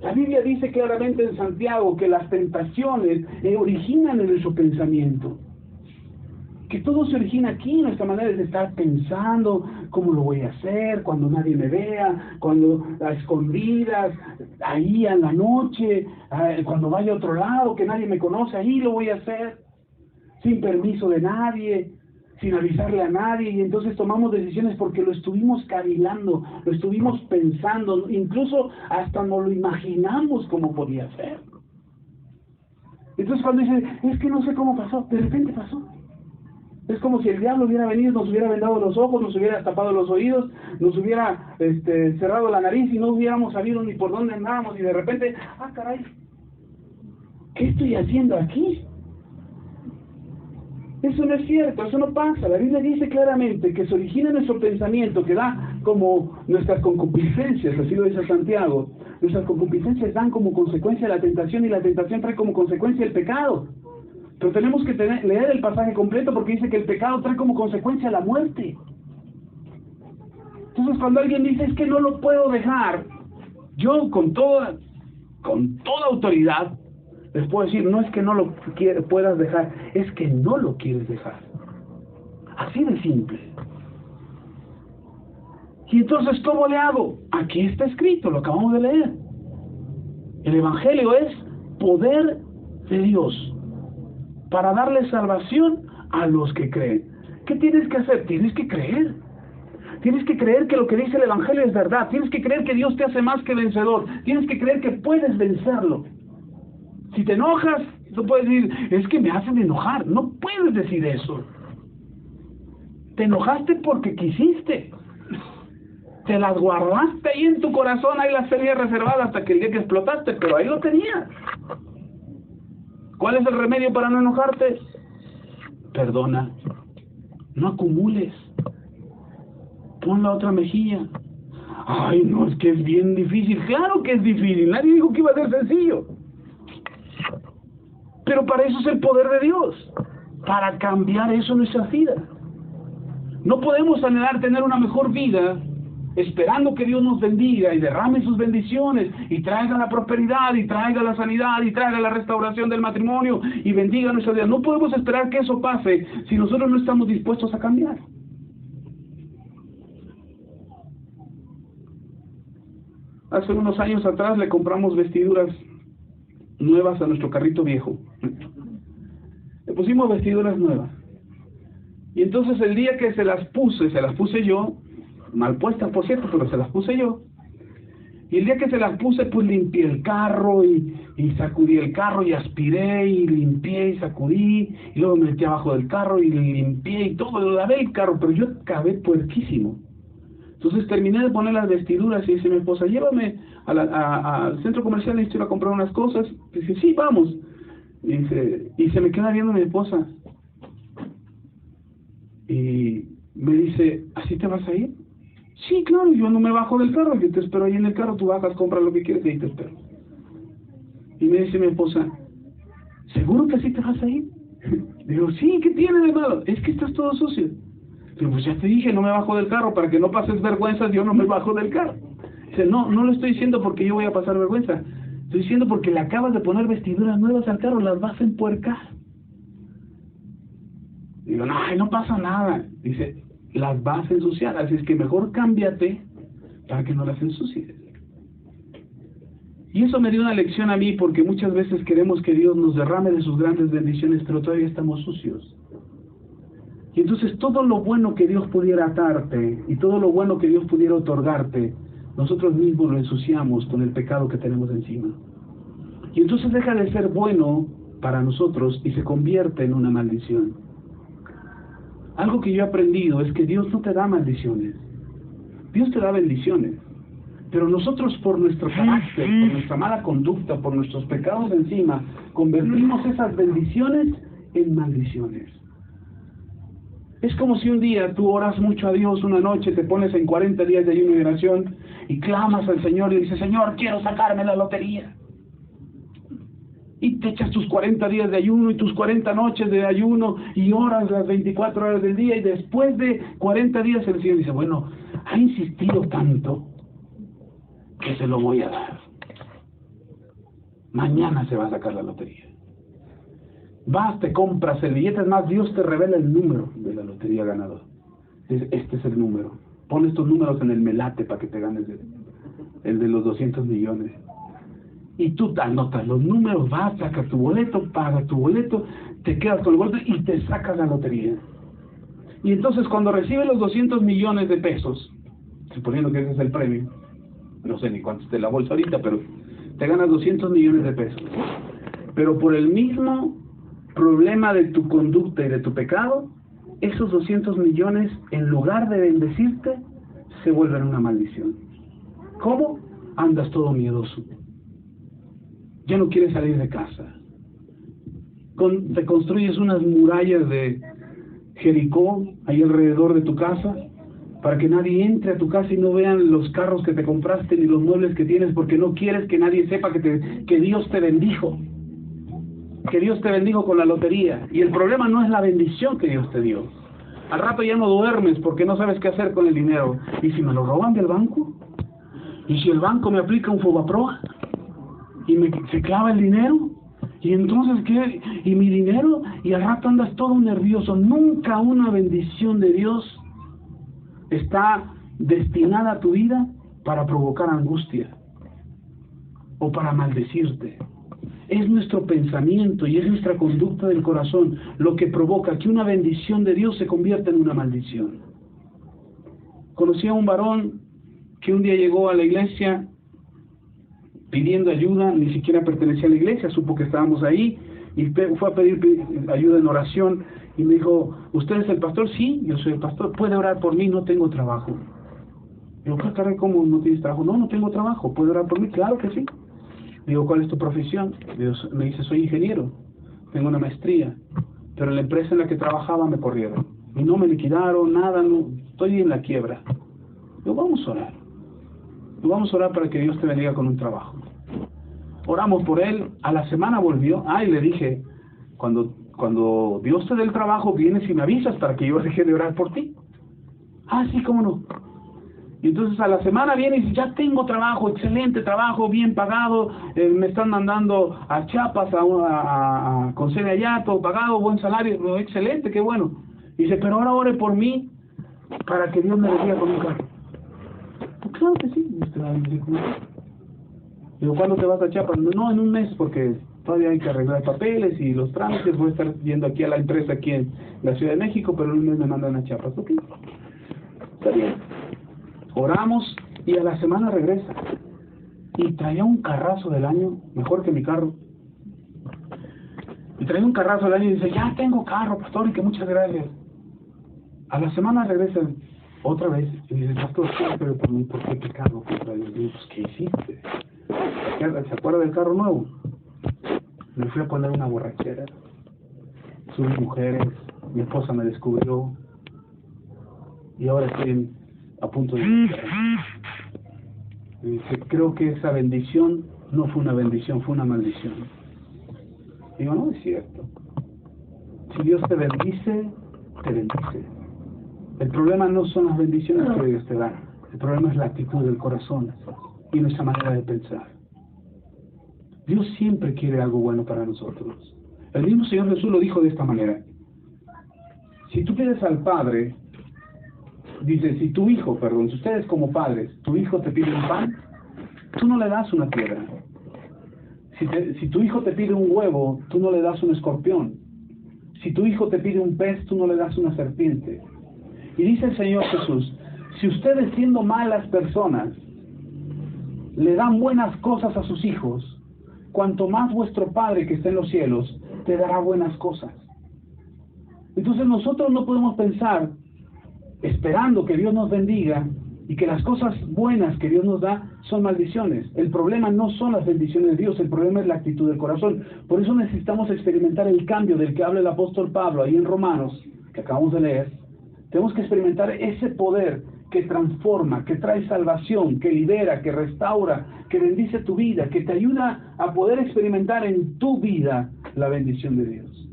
La Biblia dice claramente en Santiago que las tentaciones originan en nuestro pensamiento. Que todo se origina aquí, nuestra manera de estar pensando, cómo lo voy a hacer, cuando nadie me vea, cuando a escondidas, ahí en la noche, cuando vaya a otro lado, que nadie me conoce, ahí lo voy a hacer, sin permiso de nadie, sin avisarle a nadie, y entonces tomamos decisiones porque lo estuvimos cavilando, lo estuvimos pensando, incluso hasta nos lo imaginamos cómo podía ser. Entonces cuando dicen, es que no sé cómo pasó, de repente pasó. Es como si el diablo hubiera venido, nos hubiera vendado los ojos, nos hubiera tapado los oídos, nos hubiera cerrado la nariz y no hubiéramos sabido ni por dónde andábamos y de repente, caray, ¿qué estoy haciendo aquí? Eso no es cierto, eso no pasa. La Biblia dice claramente que se origina en nuestro pensamiento, que da como nuestras concupiscencias, así lo dice Santiago. Nuestras concupiscencias dan como consecuencia la tentación y la tentación trae como consecuencia el pecado. Pero tenemos que leer el pasaje completo porque dice que el pecado trae como consecuencia la muerte. Entonces cuando alguien dice es que no lo puedo dejar, yo con toda autoridad les puedo decir, no es que no lo puedas dejar, es que no lo quieres dejar. Así de simple. Y entonces, ¿cómo le hago? Aquí está escrito, lo acabamos de leer. El Evangelio es poder de Dios para darle salvación a los que creen. ¿Qué tienes que hacer? Tienes que creer. Tienes que creer que lo que dice el Evangelio es verdad. Tienes que creer que Dios te hace más que vencedor. Tienes que creer que puedes vencerlo. Si te enojas, tú puedes decir, es que me hacen enojar. No puedes decir eso. Te enojaste porque quisiste. Te las guardaste ahí en tu corazón, ahí las tenías reservadas hasta que el día que explotaste, pero ahí lo tenías. ¿Cuál es el remedio para no enojarte? Perdona. No acumules. Pon la otra mejilla. Ay, no, es que es bien difícil. Claro que es difícil. Nadie dijo que iba a ser sencillo. Pero para eso es el poder de Dios. Para cambiar eso en nuestra vida. No podemos anhelar tener una mejor vida esperando que Dios nos bendiga y derrame sus bendiciones y traiga la prosperidad y traiga la sanidad y traiga la restauración del matrimonio y bendiga nuestra vida. No podemos esperar que eso pase si nosotros no estamos dispuestos a cambiar. Hace unos años atrás le compramos vestiduras nuevas a nuestro carrito viejo. Le pusimos vestiduras nuevas. Y entonces el día que se las puse yo, mal puestas por cierto, pero se las puse yo. Y el día que se las puse, pues limpié el carro y sacudí el carro y aspiré y limpié y sacudí. Y luego me metí abajo del carro y limpié y todo, lavé el carro, pero yo acabé puerquísimo. Entonces terminé de poner las vestiduras y dice mi esposa, llévame al centro comercial, necesito ir a comprar unas cosas. Y dice, sí, vamos. Y se me queda viendo mi esposa. Y me dice, ¿así te vas a ir? Sí, claro, yo no me bajo del carro, yo te espero ahí en el carro, tú bajas, compras lo que quieres y ahí te espero. Y me dice mi esposa, ¿seguro que así te vas a ir? Digo, sí, ¿qué tiene de malo? Es que estás todo sucio. Digo, pues ya te dije, no me bajo del carro, para que no pases vergüenzas, yo no me bajo del carro. Dice, no lo estoy diciendo porque yo voy a pasar vergüenza. Estoy diciendo porque le acabas de poner vestiduras nuevas al carro, las vas a empuercar. Digo, no pasa nada. Dice, las vas a ensuciar, así es que mejor cámbiate para que no las ensucies. Y eso me dio una lección a mí, porque muchas veces queremos que Dios nos derrame de sus grandes bendiciones, pero todavía estamos sucios. Y entonces todo lo bueno que Dios pudiera darte y todo lo bueno que Dios pudiera otorgarte, nosotros mismos lo ensuciamos con el pecado que tenemos encima. Y entonces deja de ser bueno para nosotros y se convierte en una maldición. Algo que yo he aprendido es que Dios no te da maldiciones. Dios te da bendiciones. Pero nosotros por nuestro carácter, por nuestra mala conducta, por nuestros pecados encima, convertimos esas bendiciones en maldiciones. Es como si un día tú oras mucho a Dios, una noche te pones en 40 días de ayuno y oración y clamas al Señor y dices, Señor, quiero sacarme la lotería. Y te echas tus 40 días de ayuno y tus 40 noches de ayuno y oras las 24 horas del día y después de 40 días el Señor dice, bueno, ha insistido tanto que se lo voy a dar. Mañana se va a sacar la lotería. Vas, te compras el billete, es más, Dios te revela el número de la lotería ganadora. Este es el número. Pon estos números en el melate para que te ganes el de los 200 millones. Y tú te anotas los números, vas, sacas tu boleto, pagas tu boleto, te quedas con el boleto y te sacas la lotería. Y entonces cuando recibes los 200 millones de pesos, suponiendo que ese es el premio, no sé ni cuánto esté la bolsa ahorita, pero te ganas 200 millones de pesos. Pero por el mismo problema de tu conducta y de tu pecado, esos 200 millones, en lugar de bendecirte, se vuelven una maldición. ¿Cómo? Andas todo miedoso. Ya no quieres salir de casa. Te construyes unas murallas de Jericó ahí alrededor de tu casa para que nadie entre a tu casa y no vean los carros que te compraste ni los muebles que tienes, porque no quieres que nadie sepa que Dios te bendijo. Que Dios te bendijo con la lotería. Y el problema no es la bendición que Dios te dio. Al rato ya no duermes porque no sabes qué hacer con el dinero. ¿Y si me lo roban del banco? ¿Y si el banco me aplica un Fobaproa? ¿Y se clava el dinero? ¿Y entonces qué? ¿Y mi dinero? Y al rato andas todo nervioso. Nunca una bendición de Dios está destinada a tu vida para provocar angustia o para maldecirte. es nuestro pensamiento y es nuestra conducta del corazón lo que provoca que una bendición de Dios se convierta en una maldición. Conocí a un varón que un día llegó a la iglesia pidiendo ayuda, ni siquiera pertenecía a la iglesia, supo que estábamos ahí y fue a pedir ayuda en oración y me dijo, ¿usted es el pastor? Sí, yo soy el pastor, ¿puede orar por mí? No tengo trabajo. Digo, caray, ¿cómo no tienes trabajo? No tengo trabajo, ¿puede orar por mí? Claro que sí. Digo, ¿cuál es tu profesión? Me dice, soy ingeniero, tengo una maestría, pero en la empresa en la que trabajaba me corrieron y no me liquidaron, nada, no, estoy en la quiebra. Digo, vamos a orar. Vamos a orar para que Dios te bendiga con un trabajo. Oramos por él, a la semana volvió, y le dije, cuando Dios te dé el trabajo, vienes y me avisas para que yo deje de orar por ti. Sí, cómo no. Y entonces a la semana viene y dice, ya tengo trabajo, excelente trabajo, bien pagado, me están mandando a Chiapas, con sede allá, todo pagado, buen salario, excelente, qué bueno. Y dice, pero ahora ore por mí para que Dios me bendiga con un carro. Pues claro que sí. Digo, ¿cuándo te vas a Chiapas? No, en un mes, porque todavía hay que arreglar papeles y los trámites, voy a estar yendo aquí a la empresa aquí en la Ciudad de México, pero en un mes me mandan a Chiapas. Ok, está bien. Oramos y a la semana regresa. Y traía un carrazo del año, mejor que mi carro. Y traía un carrazo del año y dice, ya tengo carro, pastor, y que muchas gracias. A la semana regresa otra vez y dice, pastor, pero por mí, ¿por qué carro? Y digo, pues, ¿qué hiciste? ¿Se acuerda del carro nuevo? Me fui a poner una borrachera. Subí mujeres, mi esposa me descubrió y ahora estoy a punto de... Y dice, creo que esa bendición no fue una bendición, fue una maldición. Digo, no es cierto. Si Dios te bendice, te bendice. El problema no son las bendiciones que Dios te da. El problema es la actitud del corazón y nuestra manera de pensar. Dios siempre quiere algo bueno para nosotros. El mismo Señor Jesús lo dijo de esta manera. Si tú pides al Padre, dice, si ustedes como padres, tu hijo te pide un pan, tú no le das una piedra. Si tu hijo te pide un huevo, tú no le das un escorpión. Si tu hijo te pide un pez, tú no le das una serpiente. Y dice el Señor Jesús, si ustedes siendo malas personas le dan buenas cosas a sus hijos, cuanto más vuestro Padre que está en los cielos te dará buenas cosas. Entonces nosotros no podemos pensar esperando que Dios nos bendiga y que las cosas buenas que Dios nos da son maldiciones. El problema no son las bendiciones de Dios, el problema es la actitud del corazón. Por eso necesitamos experimentar el cambio del que habla el apóstol Pablo ahí en Romanos, que acabamos de leer. Tenemos que experimentar ese poder que transforma, que trae salvación, que libera, que restaura, que bendice tu vida, que te ayuda a poder experimentar en tu vida la bendición de Dios.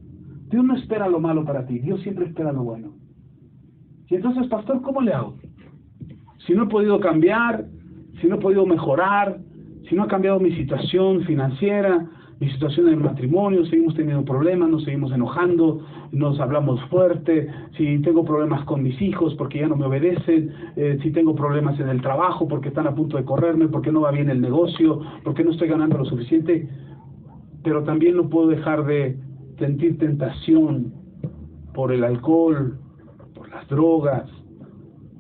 Dios no espera lo malo para ti, Dios siempre espera lo bueno. Y entonces, pastor, ¿cómo le hago? Si no he podido cambiar, si no he podido mejorar, si no ha cambiado mi situación financiera, mi situación en el matrimonio, seguimos teniendo problemas, nos seguimos enojando, nos hablamos fuerte, si tengo problemas con mis hijos porque ya no me obedecen, si tengo problemas en el trabajo porque están a punto de correrme, porque no va bien el negocio, porque no estoy ganando lo suficiente, pero también no puedo dejar de sentir tentación por el alcohol, por las drogas,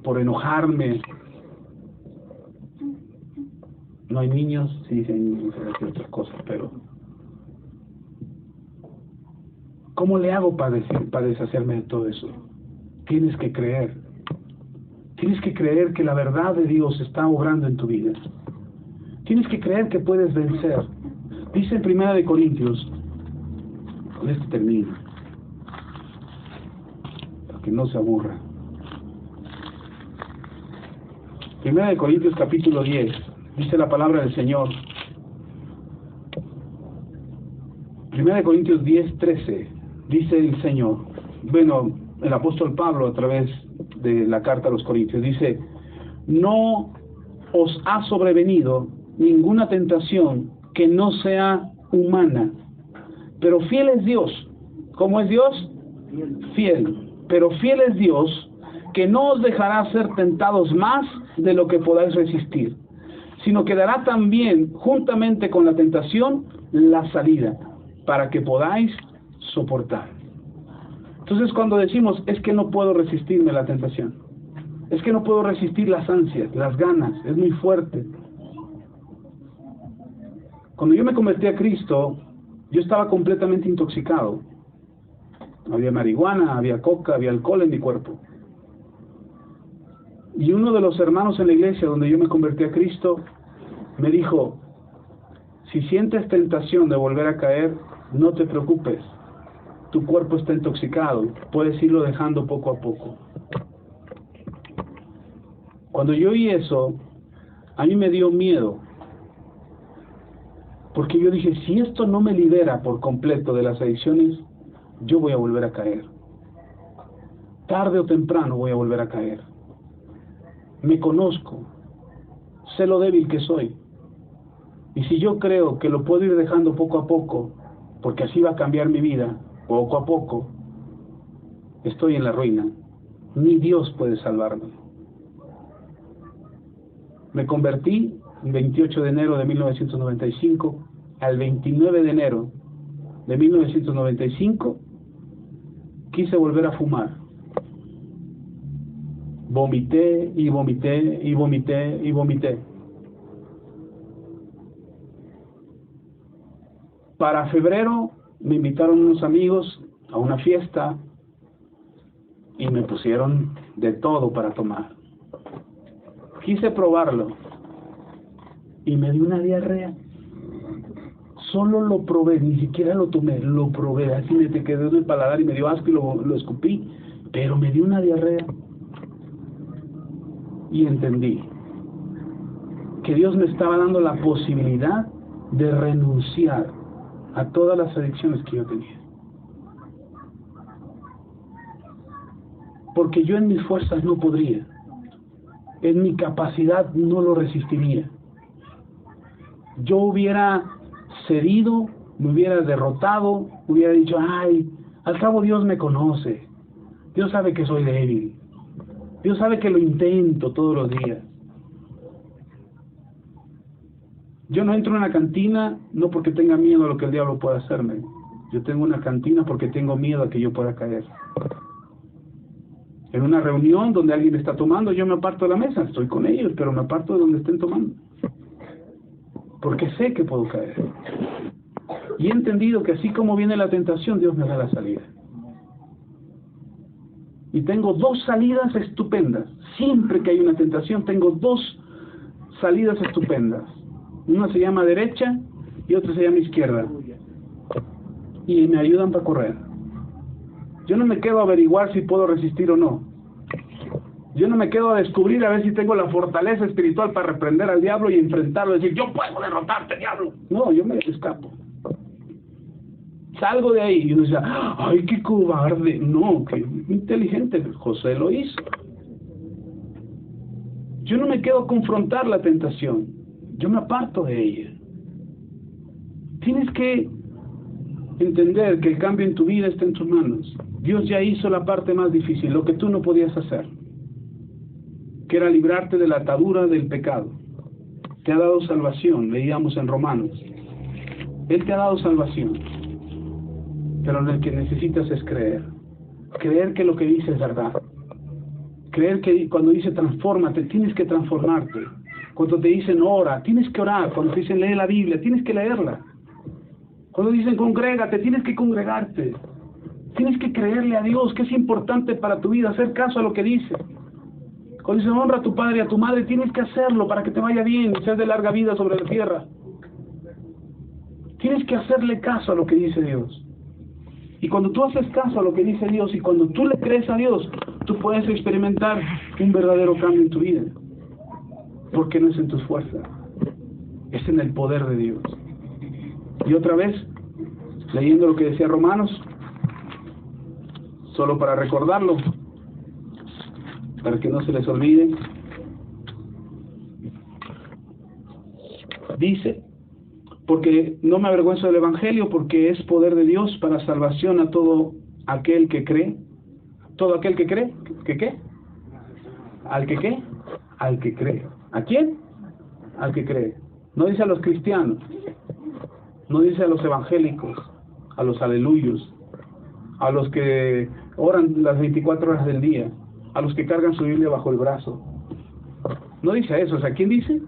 por enojarme. No hay niños, sí hay niños, hay otras cosas, pero ¿cómo le hago para deshacerme de todo eso? Tienes que creer. Tienes que creer que la verdad de Dios está obrando en tu vida. Tienes que creer que puedes vencer. Dice en 1 Corintios, con esto termino, para que no se aburra. 1 Corintios capítulo 10, dice la palabra del Señor. 1 Corintios 10, 13, dice el Señor, bueno, el apóstol Pablo a través de la carta a los Corintios, dice, no os ha sobrevenido ninguna tentación que no sea humana, pero fiel es Dios. ¿Cómo es Dios? Fiel. Pero fiel es Dios, que no os dejará ser tentados más de lo que podáis resistir, sino que dará también, juntamente con la tentación, la salida para que podáis soportar. Entonces cuando decimos, es que no puedo resistirme a la tentación, es que no puedo resistir las ansias, las ganas, es muy fuerte. Cuando yo me convertí a Cristo, yo estaba completamente intoxicado. Había marihuana, había coca, había alcohol en mi cuerpo. Y uno de los hermanos en la iglesia donde yo me convertí a Cristo me dijo, si sientes tentación de volver a caer, no te preocupes, tu cuerpo está intoxicado, puedes irlo dejando poco a poco. Cuando yo oí eso, a mí me dio miedo, porque yo dije, si esto no me libera por completo de las adicciones, yo voy a volver a caer. Tarde o temprano voy a volver a caer. Me conozco, sé lo débil que soy. Y si yo creo que lo puedo ir dejando poco a poco, porque así va a cambiar mi vida, poco a poco, estoy en la ruina. Ni Dios puede salvarme. Me convertí el 28 de enero de 1995, al 29 de enero de 1995, quise volver a fumar. Vomité y vomité y vomité y vomité. Para febrero me invitaron unos amigos a una fiesta y me pusieron de todo para tomar. Quise probarlo y me dio una diarrea. Solo lo probé, ni siquiera lo tomé, lo probé, así me quedé en el paladar y me dio asco y lo escupí, pero me dio una diarrea. Y entendí que Dios me estaba dando la posibilidad de renunciar a todas las adicciones que yo tenía. Porque yo en mis fuerzas no podría, en mi capacidad no lo resistiría. Yo hubiera cedido, me hubiera derrotado, hubiera dicho, ay, al cabo Dios me conoce, Dios sabe que soy débil, Dios sabe que lo intento todos los días. Yo no entro en una cantina no porque tenga miedo a lo que el diablo pueda hacerme. Yo tengo una cantina porque tengo miedo a que yo pueda caer. En una reunión donde alguien está tomando, yo me aparto de la mesa, estoy con ellos, pero me aparto de donde estén tomando. Porque sé que puedo caer. Y he entendido que así como viene la tentación, Dios me da la salida. Y tengo dos salidas estupendas. Siempre que hay una tentación, tengo dos salidas estupendas. Una se llama derecha y otra se llama izquierda. Y me ayudan para correr. Yo no me quedo a averiguar si puedo resistir o no. Yo no me quedo a descubrir a ver si tengo la fortaleza espiritual para reprender al diablo y enfrentarlo y decir, yo puedo derrotarte, diablo. No, yo me escapo. Salgo de ahí y uno dice, ay, qué cobarde. No, qué inteligente. José lo hizo. Yo no me quedo a confrontar la tentación. Yo me aparto de ella. Tienes que entender que el cambio en tu vida está en tus manos. Dios ya hizo la parte más difícil, lo que tú no podías hacer, que era librarte de la atadura del pecado. Te ha dado salvación, leíamos en Romanos. Él te ha dado salvación, pero lo que necesitas es creer. Creer que lo que dice es verdad. Creer que cuando dice transfórmate, tienes que transformarte. Cuando te dicen ora, tienes que orar. Cuando te dicen lee la Biblia, tienes que leerla. Cuando dicen congrégate, tienes que congregarte. Tienes que creerle a Dios, que es importante para tu vida, hacer caso a lo que dice. Cuando dicen honra a tu padre y a tu madre, tienes que hacerlo para que te vaya bien y seas de larga vida sobre la tierra. Tienes que hacerle caso a lo que dice Dios. Y cuando tú haces caso a lo que dice Dios y cuando tú le crees a Dios, tú puedes experimentar un verdadero cambio en tu vida. Porque no es en tus fuerzas, es en el poder de Dios. Y otra vez, leyendo lo que decía Romanos, solo para recordarlo, para que no se les olvide, dice, porque no me avergüenzo del Evangelio, porque es poder de Dios para salvación a todo aquel que cree. ¿Todo aquel que cree? ¿Que qué? ¿Al que qué? Al que cree. ¿A quién? Al que cree. No dice a los cristianos. No dice a los evangélicos, a los aleluyos, a los que oran las 24 horas del día, a los que cargan su Biblia bajo el brazo. No dice a eso. O sea, ¿quién dice?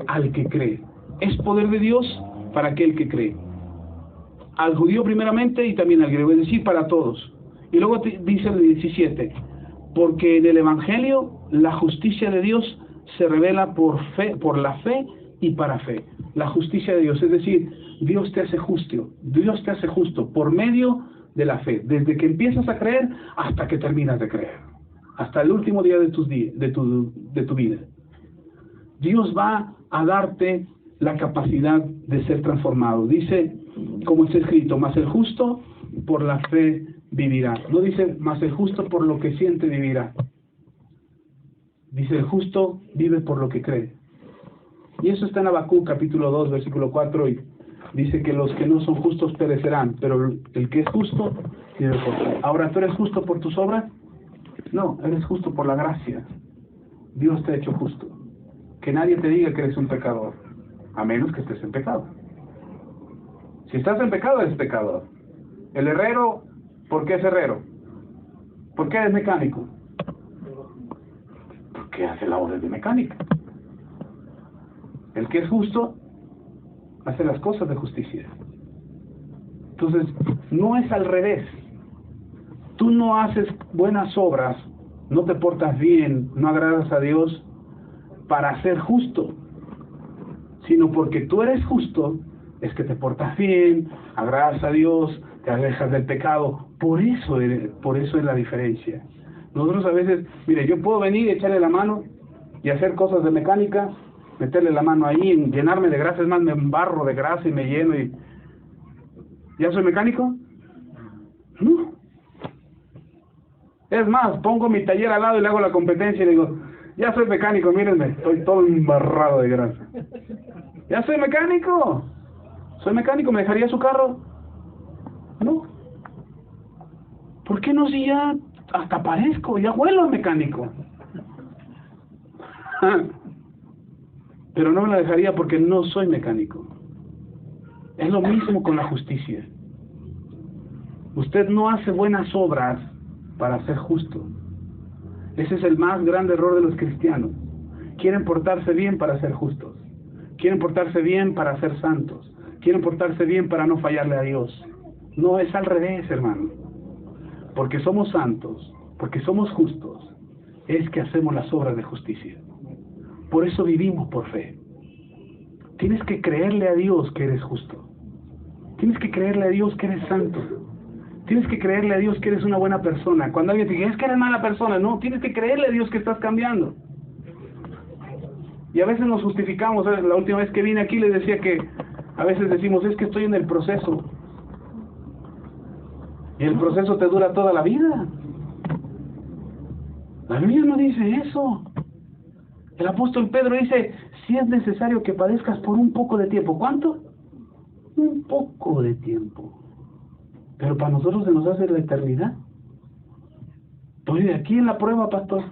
Al que cree. Es poder de Dios para aquel que cree. Al judío primeramente y también al griego, es decir, para todos. Y luego dice el 17, porque en el Evangelio la justicia de Dios se revela por fe, por la fe y para fe. La justicia de Dios, es decir, Dios te hace justo, Dios te hace justo por medio de la fe, desde que empiezas a creer hasta que terminas de creer, hasta el último día de tu vida. Dios va a darte la capacidad de ser transformado. Dice, como está escrito, mas el justo por la fe vivirá. No dice, mas el justo por lo que siente vivirá. Dice, el justo vive por lo que cree. Y eso está en Habacuc, capítulo 2, versículo 4, y dice que los que no son justos perecerán, pero el que es justo vive por fe. Ahora, ¿tú eres justo por tus obras? No, eres justo por la gracia. Dios te ha hecho justo. Que nadie te diga que eres un pecador, a menos que estés en pecado. Si estás en pecado, eres pecador. El herrero, ¿por qué es herrero? ¿Por qué es mecánico? Porque hace labores de mecánica. El que es justo hace las cosas de justicia. Entonces, no es al revés. Tú no haces buenas obras, no te portas bien, no agradas a Dios para ser justo, sino porque tú eres justo, es que te portas bien, agradas a Dios, te alejas del pecado. Por eso es la diferencia. Nosotros a veces, mire, yo puedo venir y echarle la mano y hacer cosas de mecánica, meterle la mano ahí, llenarme de grasa, es más, me embarro de grasa y me lleno y... ¿Ya soy mecánico? No. Es más, pongo mi taller al lado y le hago la competencia y le digo, ya soy mecánico, mírenme, estoy todo embarrado de grasa. Ya soy mecánico. ¿Soy mecánico? ¿Me dejaría su carro? No. ¿Por qué no, si ya hasta parezco, ya huelo a mecánico? Pero no me la dejaría porque no soy mecánico. Es lo mismo con la justicia. Usted no hace buenas obras para ser justo. Ese es el más grande error de los cristianos. Quieren portarse bien para ser justos. Quieren portarse bien para ser santos. Quieren portarse bien para no fallarle a Dios. No, es al revés, hermano. Porque somos santos, porque somos justos, es que hacemos las obras de justicia. Por eso vivimos por fe. Tienes que creerle a Dios que eres justo. Tienes que creerle a Dios que eres santo. Tienes que creerle a Dios que eres una buena persona. Cuando alguien te dice, es que eres mala persona, no, tienes que creerle a Dios que estás cambiando. Y a veces nos justificamos. La última vez que vine aquí les decía que a veces decimos, es que estoy en el proceso. Y el proceso te dura toda la vida. La Biblia no dice eso. El apóstol Pedro dice, si es necesario que padezcas por un poco de tiempo. ¿Cuánto? Un poco de tiempo. Pero para nosotros se nos hace la eternidad. Estoy aquí en la prueba, pastor.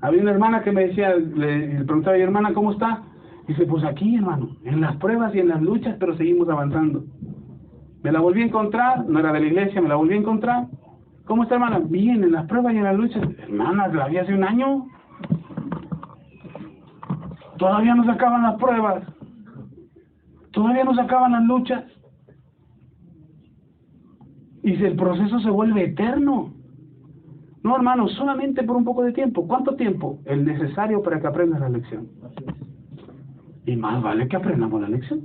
Había una hermana que me decía, le preguntaba a mi hermana, ¿cómo está? Dice, pues aquí, hermano, en las pruebas y en las luchas, pero seguimos avanzando. Me la volví a encontrar, no era de la iglesia, me la volví a encontrar. ¿Cómo está, hermana? Bien, en las pruebas y en las luchas. Hermana, la vi hace un año. Todavía no se acaban las pruebas. Todavía no se acaban las luchas. Y el proceso se vuelve eterno. No, hermano, solamente por un poco de tiempo. ¿Cuánto tiempo? El necesario para que aprendas la lección. Y más vale que aprendamos la lección.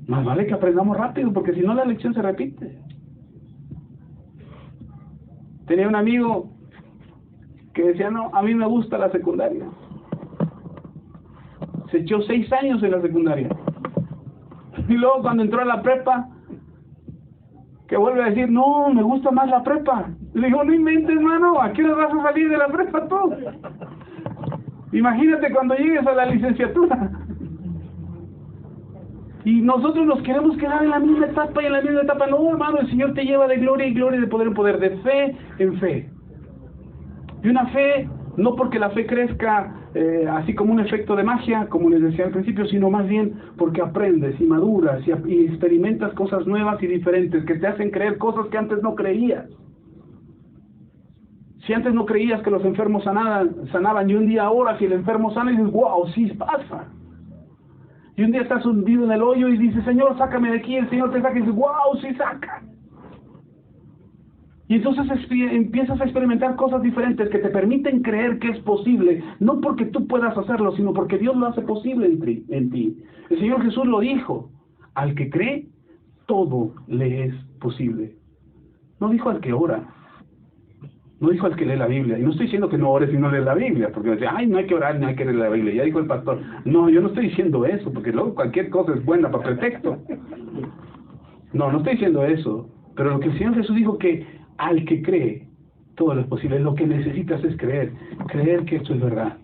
Más vale que aprendamos rápido, porque si no la lección se repite. Tenía un amigo que decía, no, a mí me gusta la secundaria. Se echó 6 años en la secundaria. Y luego cuando entró a la prepa, que vuelve a decir, no, me gusta más la prepa. Le digo, no inventes, hermano, ¿a qué hora vas a salir de la prepa tú? Imagínate cuando llegues a la licenciatura. Y nosotros nos queremos quedar en la misma etapa y en la misma etapa. No, hermano, el Señor te lleva de gloria en gloria, de poder en poder, de fe en fe. Y una fe, no porque la fe crezca así como un efecto de magia, como les decía al principio, sino más bien porque aprendes y maduras y experimentas cosas nuevas y diferentes que te hacen creer cosas que antes no creías. Si antes no creías que los enfermos sanaban, y un día ahora que el enfermo sana y dices, wow, sí pasa. Y un día estás hundido en el hoyo y dices, Señor, sácame de aquí, el Señor te saca y dices, wow, sí saca. Y entonces empiezas a experimentar cosas diferentes que te permiten creer que es posible, no porque tú puedas hacerlo, sino porque Dios lo hace posible en ti. El Señor Jesús lo dijo, al que cree, todo le es posible. No dijo al que ora, no dijo al que lee la Biblia. Y no estoy diciendo que no ores y no lees la Biblia, porque me dice, ay, no hay que orar, no hay que leer la Biblia. Ya dijo el pastor. No, yo no estoy diciendo eso, porque luego cualquier cosa es buena para pretexto. No estoy diciendo eso. Pero lo que el Señor Jesús dijo que al que cree, todo lo es posible. Lo que necesitas es creer que esto es verdad,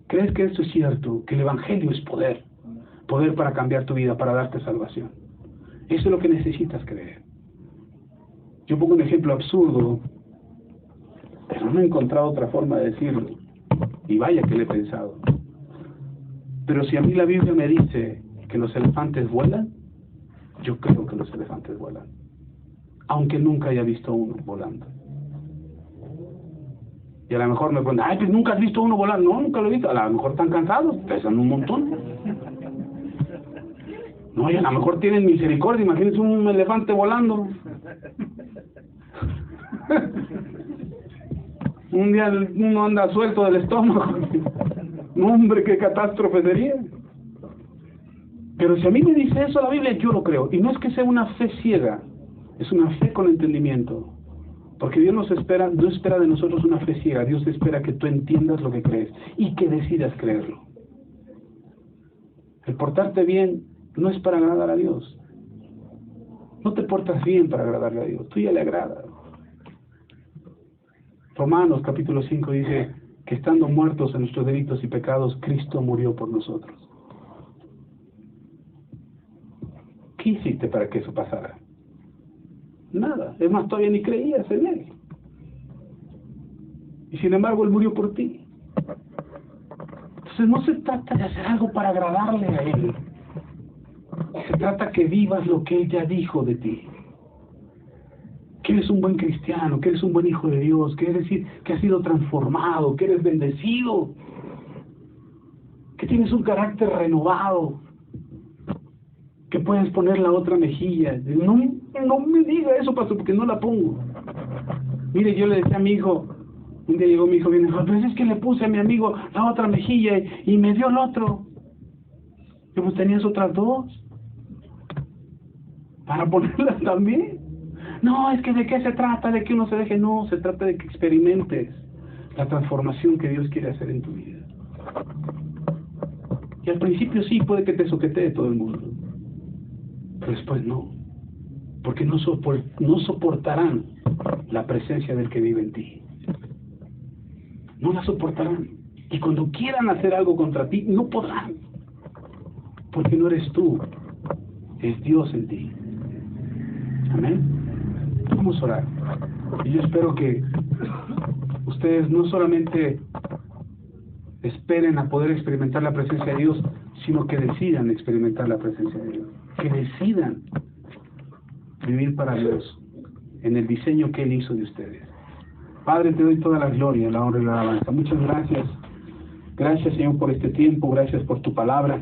creer que esto es cierto, que el Evangelio es poder para cambiar tu vida, para darte salvación. Eso es lo que necesitas creer. Yo pongo un ejemplo absurdo, pero no he encontrado otra forma de decirlo, y vaya que lo he pensado. Pero si a mí la Biblia me dice que los elefantes vuelan, yo creo que los elefantes vuelan, aunque nunca haya visto uno volando. Y a lo mejor me preguntan, ay, pues nunca has visto uno volar. No, nunca lo he visto. A lo mejor están cansados, pesan un montón. No, y a lo mejor tienen misericordia. Imagínense un elefante volando. Un día uno anda suelto del estómago. No, hombre, qué catástrofe sería. Pero si a mí me dice eso la Biblia, yo lo creo. Y no es que sea una fe ciega, es una fe con entendimiento. Porque Dios no espera de nosotros una fe ciega. Dios espera que tú entiendas lo que crees y que decidas creerlo. El portarte bien no es para agradar a Dios. No te portas bien para agradarle a Dios. Tú ya le agradas. Romanos capítulo 5 dice que estando muertos en nuestros delitos y pecados, Cristo murió por nosotros. ¿Qué hiciste para que eso pasara? Nada, es más, todavía ni creías en Él. Y sin embargo, Él murió por ti. Entonces no se trata de hacer algo para agradarle a Él. Se trata que vivas lo que Él ya dijo de ti. Que eres un buen cristiano, que eres un buen hijo de Dios, que es decir, que has sido transformado, que eres bendecido, que tienes un carácter renovado, que puedes poner la otra mejilla. No me diga eso, pastor, porque no la pongo. Mire, yo le decía a mi hijo, un día llegó mi hijo bien, dijo, pues es que le puse a mi amigo la otra mejilla y me dio el otro. Yo, pues tenías otras dos para ponerlas también. No, es que de qué se trata, de que uno se deje. No, se trata de que experimentes la transformación que Dios quiere hacer en tu vida. Y al principio sí, puede que te soquetee todo el mundo, pero después no, porque no soportarán la presencia del que vive en ti. No la soportarán. Y cuando quieran hacer algo contra ti, no podrán, porque no eres tú, es Dios en ti. Amén. Vamos a orar. Y yo espero que ustedes no solamente esperen a poder experimentar la presencia de Dios, sino que decidan experimentar la presencia de Dios. Que decidan vivir para Dios en el diseño que Él hizo de ustedes. Padre, te doy toda la gloria, la honra y la alabanza. Muchas gracias. Gracias, Señor, por este tiempo. Gracias por tu palabra.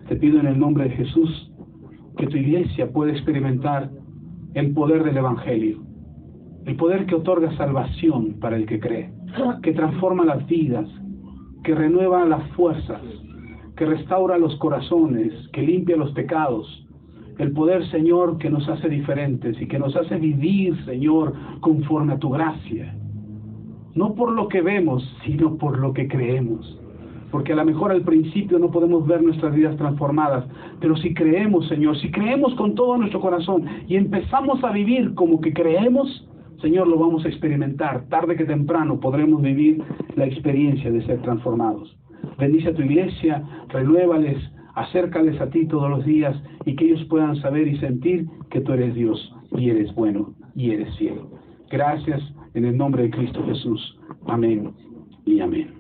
Te pido en el nombre de Jesús que tu iglesia pueda experimentar el poder del Evangelio. El poder que otorga salvación para el que cree. Que transforma las vidas. Que renueva las fuerzas. Que restaura los corazones. Que limpia los pecados. El poder, Señor, que nos hace diferentes y que nos hace vivir, Señor, conforme a tu gracia. No por lo que vemos, sino por lo que creemos. Porque a lo mejor al principio no podemos ver nuestras vidas transformadas, pero si creemos, Señor, si creemos con todo nuestro corazón y empezamos a vivir como que creemos, Señor, lo vamos a experimentar. Tarde que temprano podremos vivir la experiencia de ser transformados. Bendice a tu iglesia, renuévales, acércales a ti todos los días y que ellos puedan saber y sentir que tú eres Dios y eres bueno y eres fiel. Gracias en el nombre de Cristo Jesús. Amén y amén.